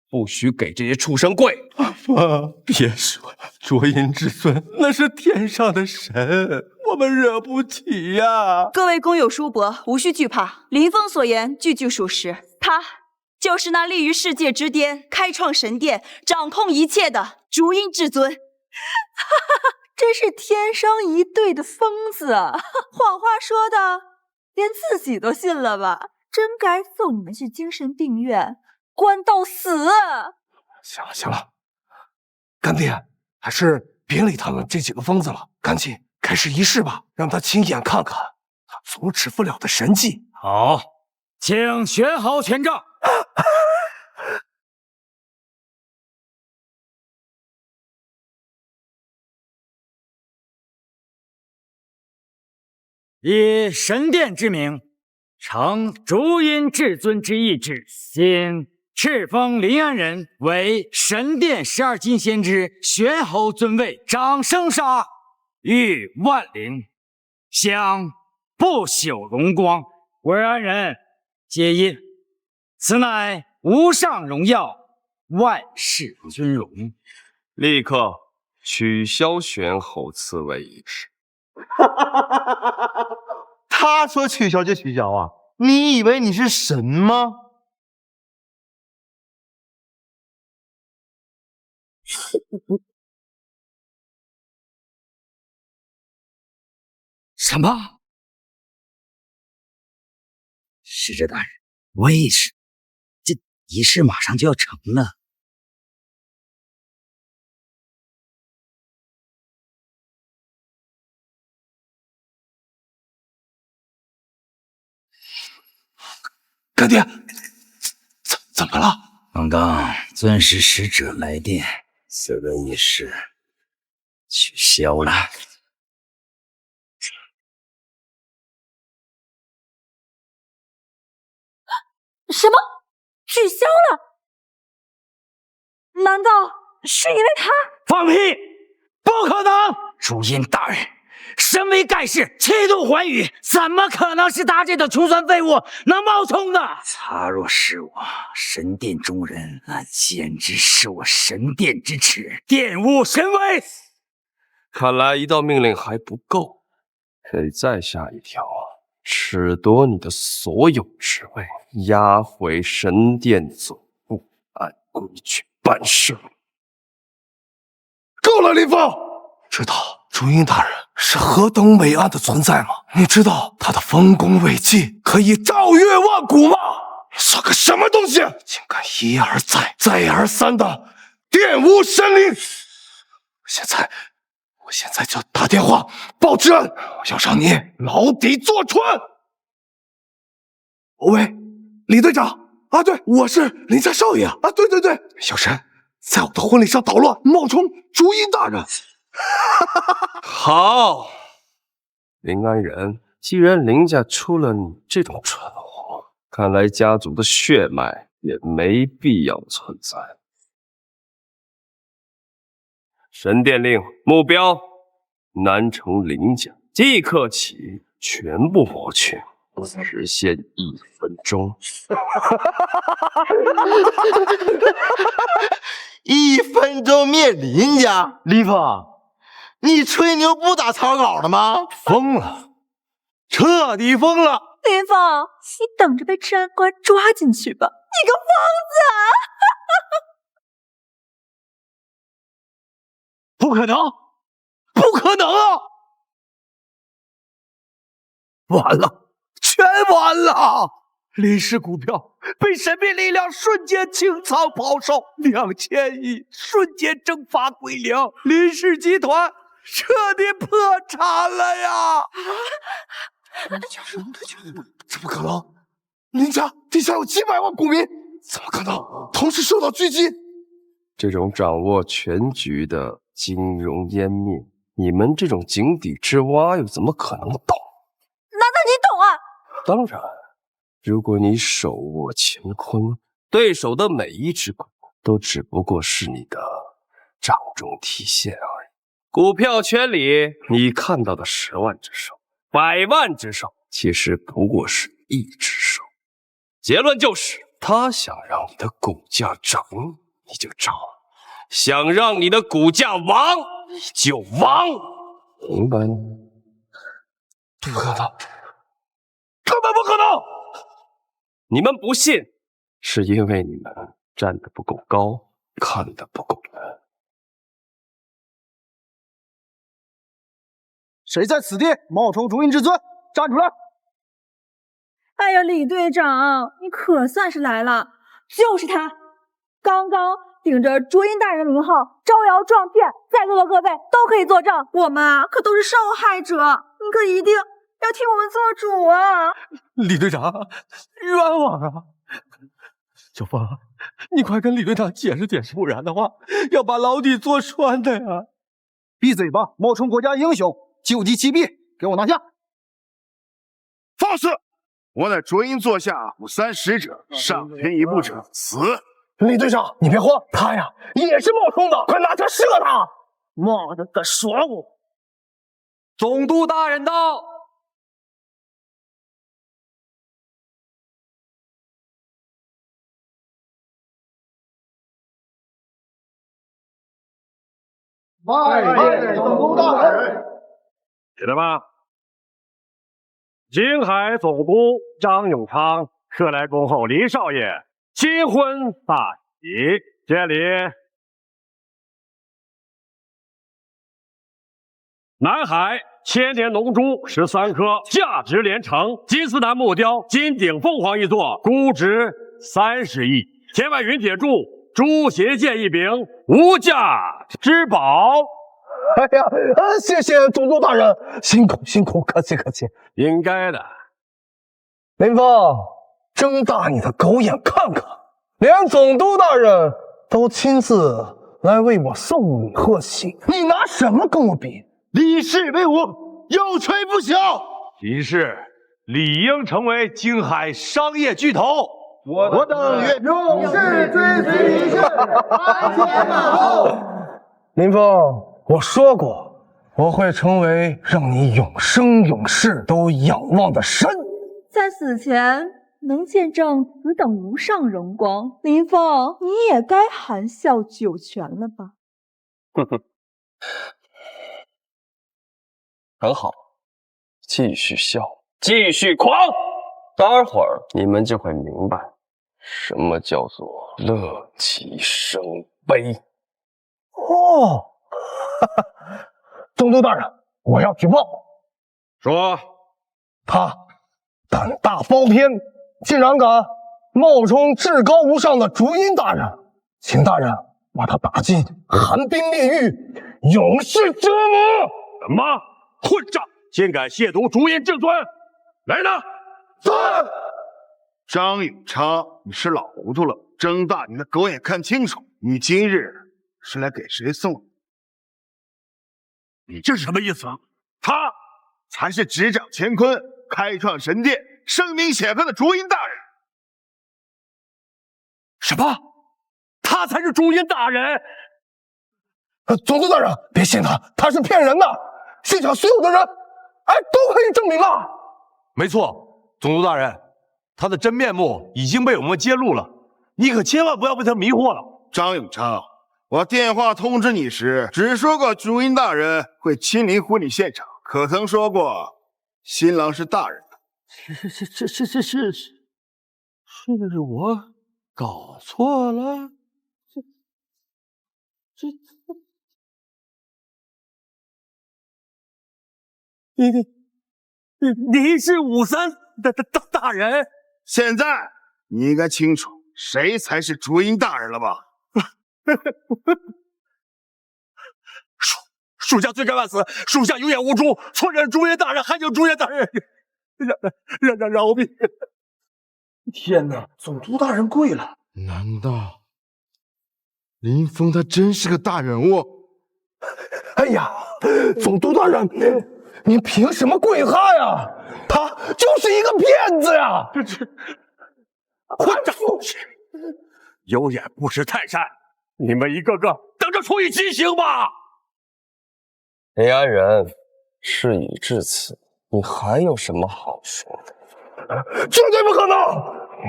B: 不许给这些畜生跪！
E: 阿凤，别说，卓音至尊那是天上的神，我们惹不起呀！
D: 各位公友叔伯，无需惧怕，林峰所言句句属实，他就是那立于世界之巅、开创神殿、掌控一切的竹音至尊。
I: 真是天生一对的疯子，谎话说的连自己都信了吧？真该送你们去精神病院关到死！
J: 行了，干爹，还是别理他们这几个疯子了，赶紧开始仪式吧，让他亲眼看看他阻止不了的神迹。
T: 好，请玄侯权杖。以神殿之名，承竹音至尊之意志，今敕封临安人为神殿12金仙之玄侯尊位，掌声杀，誉万灵，享不朽荣光。为安人接印。此乃无上荣耀，万世尊荣。
B: 立刻取消选侯刺猬仪式。
S: 他说取消就取消啊？你以为你是神吗？
T: 什么？使者大人，为什么？这仪式马上就要成了。
E: 干爹，怎么了？
T: 刚刚钻石使者来电，此个仪式取消了。
I: 什么？取消了？难道是因为他？
T: 放屁！不可能！朱茵大人，身为盖世，气度寰宇，怎么可能是他这种穷酸废物能冒充的？他若是我神殿中人，那简直是我神殿之耻，玷污神威。
B: 看来一道命令还不够，可以再下一条，褫夺你的所有职位，押回神殿总部，按规矩办事。
E: 够了，林峰！知道朱茵大人是何等伟岸的存在吗？你知道他的丰功伟绩可以昭越万古吗？你算个什么东西，竟敢一而再、再而三的玷污神灵！我现在就打电话报知案，我要让你牢底坐穿。喂，李队长啊，对，我是林家少爷啊，对，有人在我的婚礼上捣乱，冒充朱茵大人。
B: 好，林安仁，既然林家出了你这种蠢货，看来家族的血脉也没必要存在。神殿令目标：南城林家，即刻起全部抹去，时限1分钟。
S: 1分钟灭林家，李峰，你吹牛不打草稿的吗？
E: 疯了，彻底疯了！
I: 林峰，你等着被治安官抓进去吧，你个疯子！
E: 不可能，不可能啊！完了，全完了！林氏股票被神秘力量瞬间清仓抛售，2000亿瞬间蒸发归零，林氏集团彻底破产了呀！怎么可能？林家底下有几百万股民，怎么可能同时受到狙击？
B: 这种掌握全局的金融湮灭，你们这种井底之蛙又怎么可能懂？
I: 难道你懂啊？
B: 当然，如果你手握乾坤，对手的每一只股都只不过是你的掌中提现而已。股票圈里你看到的10万只手、100万只手，其实不过是1只手。结论就是，他想让你的股价涨，你就涨；想让你的股价亡，你就亡。明白了？
E: 不可能，
B: 根本不可能！你们不信，是因为你们站得不够高，看得不够远。
J: 谁在此地冒充朱茵至尊？站出来！
I: 哎呀，李队长，你可算是来了！就是他，刚刚顶着朱茵大人名号招摇撞骗，在座的各位都可以作证，我们啊可都是受害者，你可一定要替我们做主啊！
E: 李队长，冤枉啊！小凤，你快跟李队长解释解释，不然的话要把牢底坐穿的呀！
J: 闭嘴吧，冒充国家英雄，就地击毙，给我拿下！
K: 放肆！我乃卓英座下53使者，上天一步者死。
J: 李队长，你别慌，他呀也是冒充的，快拿枪射他！妈的，敢耍我！
A: 总督大人到。
S: 拜见总督大人。
R: 起来吧。京海总督张永昌特来恭候林少爷新婚大喜，见礼。南海千年龙珠13颗，价值连城；金丝楠木雕、金顶凤凰一座，估值30亿；千万云铁柱、朱邪剑一柄，无价之宝。
J: 哎呀，谢谢总督大人，辛苦，客气。
R: 应该的。
J: 林峰，睁大你的狗眼看看，连总督大人都亲自来为我送礼贺喜，你拿什么跟我比？
S: 李氏威武，有吹不小。
R: 林氏理应成为京海商业巨头。
S: 我等永世追随一线，鞍前马后。
J: 林峰，我说过，我会成为让你永生永世都仰望的神。
I: 在死前能见证此等无上荣光，林峰，你也该含笑九泉了吧？
B: 哼哼，很好，继续笑，继续狂，待会儿你们就会明白，什么叫做乐极生悲。
J: 哦，总督大人，我要举报。
R: 说，
J: 他胆大包天，竟然敢冒充至高无上的竹音大人，请大人把他打进寒冰炼狱，永世折磨。
R: 什么混账！竟敢亵渎竹音正尊！来人！
K: 是。张永昌，你是老糊涂了，睁大你的狗眼看清楚，你今日是来给谁送的？
R: 你这是什么意思啊？
K: 他才是执掌乾坤、开创神殿、声名显赫的竹音大人。
R: 什么？他才是竹音大人？
J: 总督大人，别信他，他是骗人的。现场所有的人，都可以证明啊。
R: 没错，总督大人，他的真面目已经被我们揭露了，你可千万不要被他迷惑了。
K: 张永昌，我电话通知你时，只说过竹音大人会亲临婚礼现场，可曾说过新郎是大人的？
R: 是我搞错了。你是53的大人？
K: 现在你应该清楚谁才是竹音大人了吧？
R: 属下罪该万死，属下有眼无珠，错认竹音大人，还请竹音大人饶命！
J: 天哪，总督大人跪了！
S: 难道林峰他真是个大人物？
J: 哎呀，总督大人，您凭什么跪下呀？他就是一个骗子呀！
R: 混账！有眼不识泰山，你们一个个等着处以极刑吧！
B: 林安仁，事已至此，你还有什么好说的？
J: 绝对不可能！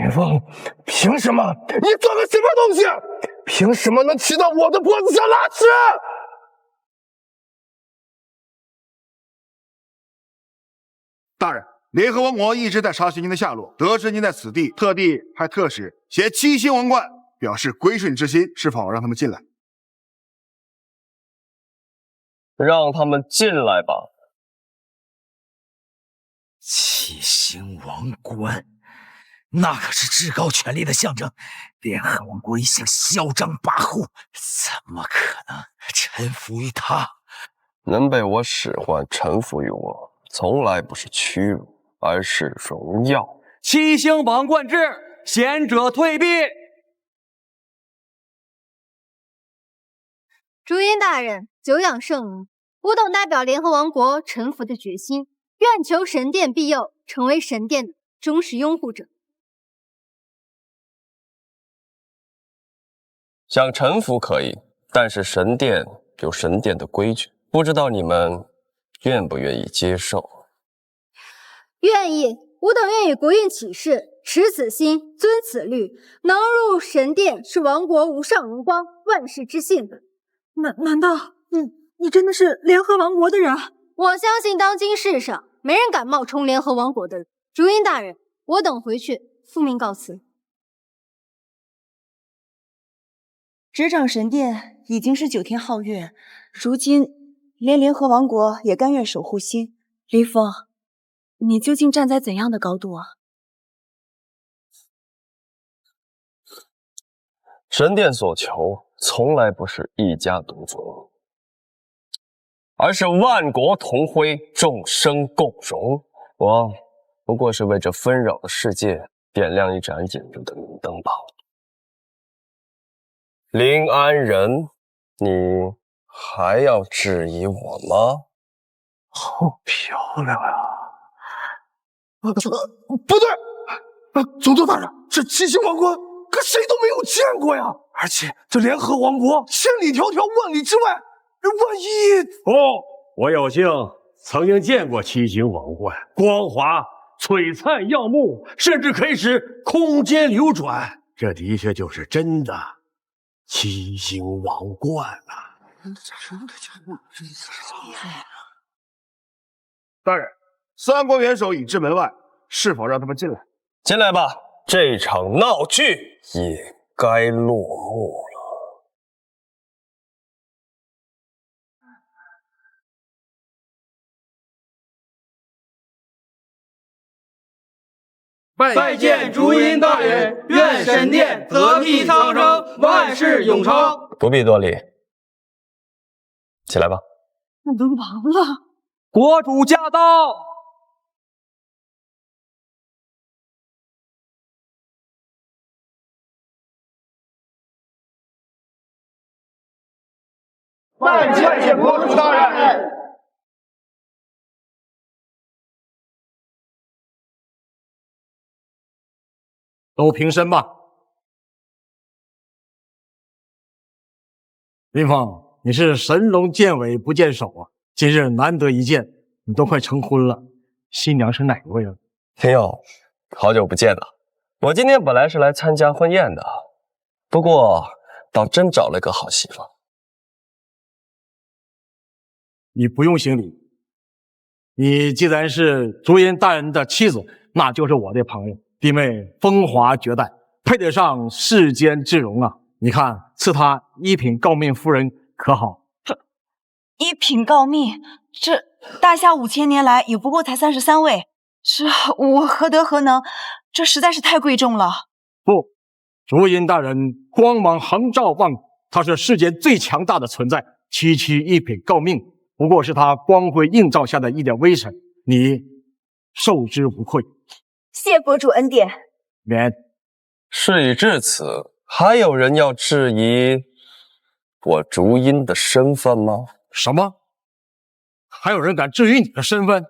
J: 云峰，凭什么？你做了什么东西？凭什么能骑到我的脖子上拉屎？
K: 大人，联合王国一直在查询您的下落，得知您在此地，特地派特使携7星王冠，表示归顺之心，是否让他们进来？
B: 让他们进来吧。
T: 7星王冠，那可是至高权力的象征。联合王国一向嚣张跋扈，怎么可能臣服于他？
B: 能被我使唤臣服于我，从来不是屈辱，而是荣耀。
A: 7星王冠制，贤者退避。
H: 竹音大人，久仰圣明，吾等代表联合王国臣服的决心，愿求神殿庇佑，成为神殿的忠实拥护者。
B: 想臣服可以，但是神殿有神殿的规矩，不知道你们愿不愿意接受？
H: 愿意，吾等愿与国运起誓，持此心，遵此律，能入神殿是王国无上荣光，万世之幸。
I: 难道你真的是联合王国的人？
H: 我相信当今世上没人敢冒充联合王国的人。竹音大人，我等回去复命告辞。
D: 执掌神殿已经是9天皓月，如今连联合王国也甘愿守护星。离风，你究竟站在怎样的高度啊？
B: 神殿所求，从来不是一家独尊，而是万国同辉，众生共荣。我不过是为这纷扰的世界点亮一盏引路的明灯罢了。临安人，你还要质疑我吗？
J: 好漂亮呀！不对，总督大人，这七星王冠可谁都没有见过呀！而且这联合王国千里迢迢万里之外，万一……
R: 哦，我有幸曾经见过七星王冠，光滑璀璨耀目，甚至可以使空间流转。这的确就是真的七星王冠啊！
K: 大人，三国元首已至门外，是否让他们进来？
B: 进来吧，这场闹剧也该落幕了。
A: 拜见竹音大人，愿神殿泽地苍生，万世永昌。
B: 不必多礼，起来吧。
I: 我都完了。
A: 国主驾到！
J: 拜见国主大人。
R: 都平身吧。林峰，你是神龙见尾不见首啊！今日难得一见，你都快成婚了，新娘是哪一位啊？
B: 天佑，好久不见了。我今天本来是来参加婚宴的，不过倒真找了个好媳妇。
R: 你不用行礼，你既然是竹音大人的妻子，那就是我的朋友。弟妹风华绝代，配得上世间之荣啊！你看，赐她一品诰命夫人可好？
D: 一品诰命，这大夏5000年来也不过才33位，这我何德何能？这实在是太贵重了。
R: 不，竹音大人光芒横照万古，他是世间最强大的存在。区区一品诰命，不过是他光辉映照下的一点微尘，你受之无愧。
D: 谢国主恩典。
R: 免。
B: 事已至此，还有人要质疑我竹音的身份吗？
R: 什么？还有人敢质疑你的身份？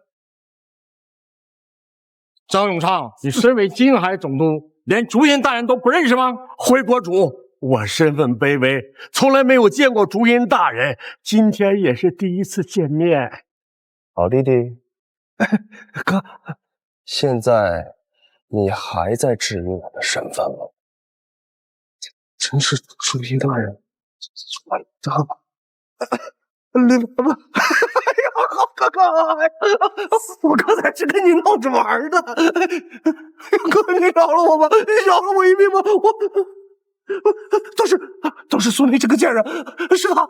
R: 张永昌，你身为金海总督，连竹音大人都不认识吗？回国主，我身份卑微，从来没有见过竹音大人，今天也是第一次见面。
B: 好弟弟，哥，现在你还在质疑我的身份吗？
J: 真是竹音大人，完蛋了！林不，哎呀，好哥哥，我刚才是跟你闹着玩的，哥，你饶了我吧，你饶了我一命吧，都是苏梅这个贱人，是他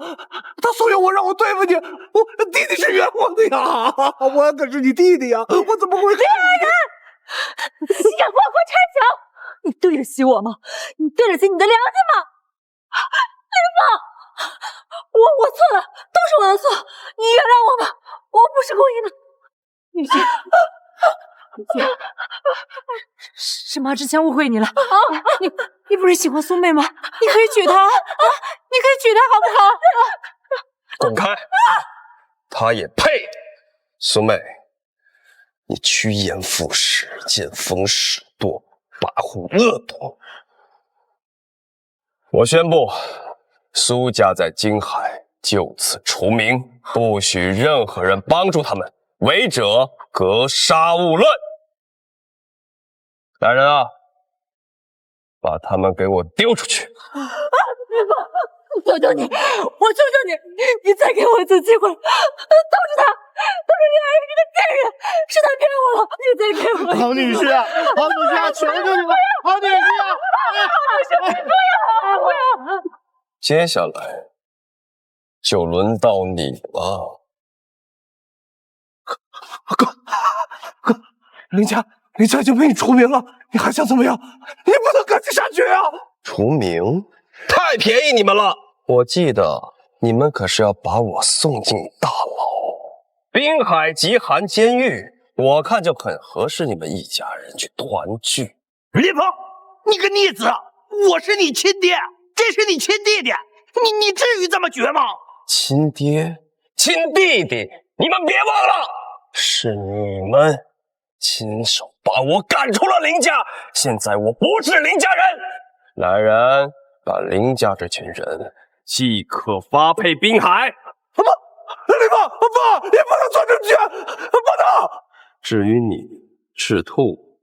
J: 怂恿我让我对付你，我弟弟是冤枉的呀，我可是你弟弟呀，我怎么会？
I: 别来人！你敢祸国拆墙？你对得起我吗？你对得起你的良心吗？林峰，我错了，都是我的错，你原谅我吧，我不是故意的。雨欣，是妈之前误会你了啊！你不是喜欢苏妹吗？你可以娶她啊！你可以娶她好不好？
B: 滚开！她也配？苏妹，你趋炎附势，见风使舵，跋扈恶毒。我宣布，苏家在金海就此除名，不许任何人帮助他们，违者格杀勿论。来人啊，把他们给我丢出去！
U: 求求你，我求求你，你再给我一次机会！都是他，都是你爱人这个贱人，是他骗我了，你再给我一次！
P: 王女士啊，王女士啊，求求你了，王女士啊，
U: 王女士，不要，不要！
B: 接下来就轮到你了。
E: 哥，林家已经被你除名了，你还想怎么样？你不能跟进下去啊！
B: 除名？太便宜你们了！我记得你们可是要把我送进大牢，滨海极寒监狱，我看就很合适你们一家人去团聚。
P: 林峰，你个逆子！我是你亲爹，这是你亲弟弟，你至于这么绝吗？
B: 亲爹、亲弟弟，你们别忘了，是你们亲手把我赶出了林家，现在我不是林家人。来人，把林家这群人即刻发配滨海。
E: 林峰，不，你不能做这事，不能！
B: 至于你，赤兔，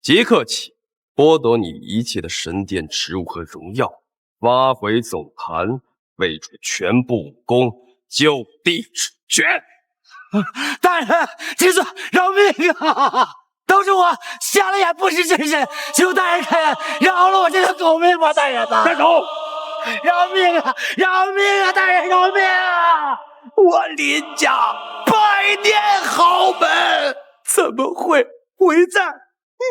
B: 即刻起剥夺你一切的神殿职务和荣耀，发回总坛，为主全部武功，就地处决。
P: 大人，这是饶命啊！都是我瞎了眼，不识真身，求大人开恩，饶了我这条狗命吧，大人呐！
E: 站住！
P: 饶命啊！饶命啊！大人，饶命啊！我林家百年豪门怎么会毁在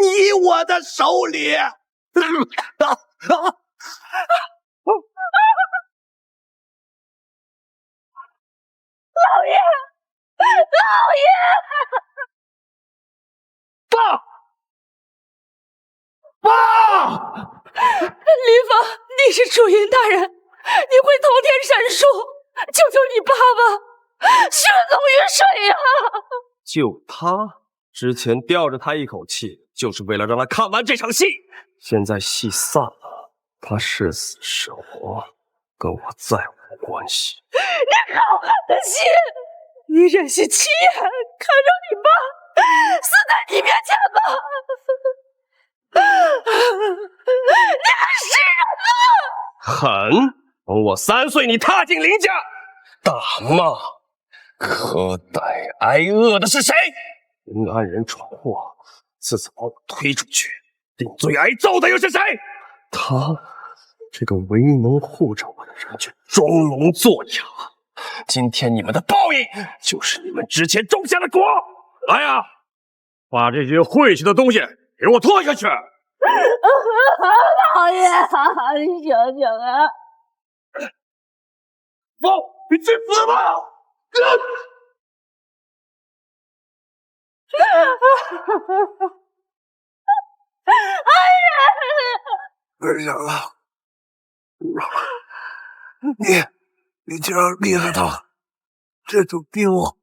P: 你我的手里？
U: 老爷，老爷！
P: 爸！爸！
U: 林峰，你是朱茵大人，你会通天闪烁，求求你爸爸，血浓于水呀！
B: 就他之前吊着他一口气，就是为了让他看完这场戏。现在戏散了，他是死是活，跟我再无关系。
U: 你好狠的心！你忍心亲眼看着你爸死在你面前吗？你还是人吗？
B: 狠！从我3岁你踏进林家，大骂苛待挨饿的是谁？林安人闯祸，次次把我推出去，定罪挨揍的又是谁？他这个唯能护着我的人却装聋作哑。今天你们的报应就是你们之前种下的果。
R: 来呀，把这些晦气的东西给我拖下去！
U: 老爷，你醒醒啊！
P: 疯，你去死吧！
E: 没想到，你竟然厉害到这种地步！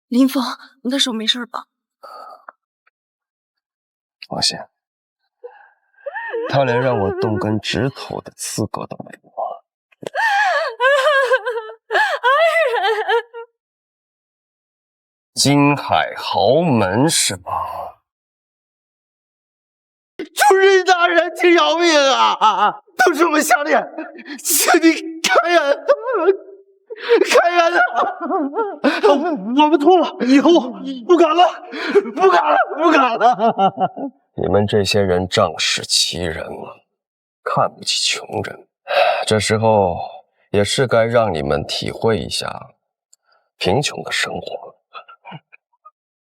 D: 林峰，你的手没事吧？
B: 放心，他连让我动根指头的资格都没有。金海豪门是吧？
P: 主人大人，请饶命啊！都是我们瞎了眼，请你开恩，开恩啊！我们错了，以后不敢了，不敢了，不敢了。
B: 你们这些人仗势欺人了，看不起穷人，这时候也是该让你们体会一下贫穷的生活。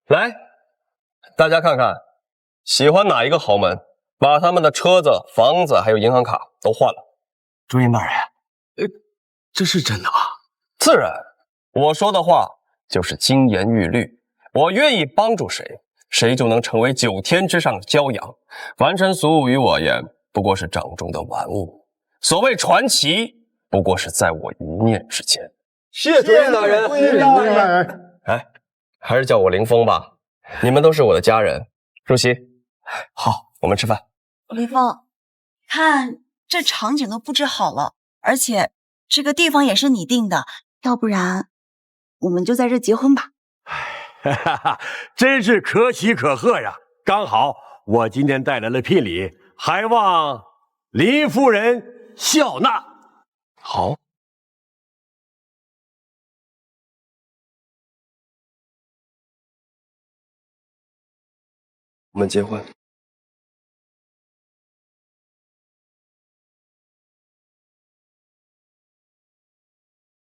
B: 来，大家看看，喜欢哪一个豪门？把他们的车子、房子还有银行卡都换了。
P: 朱茵大人，这是真的吧？
B: 自然，我说的话就是金言玉律。我愿意帮助谁，谁就能成为9天之上的骄阳。凡尘俗物于我言，不过是掌中的玩物。所谓传奇，不过是在我一念之间。
C: 谢主任大人，
P: 朱茵大人。
B: 哎，还是叫我林峰吧，你们都是我的家人。入席。好，我们吃饭。
D: 林峰，看这场景都布置好了，而且这个地方也是你定的，要不然我们就在这结婚吧。
R: 哈哈哈，真是可喜可贺呀！刚好我今天带来了聘礼，还望林夫人笑纳。
B: 好。我们结婚。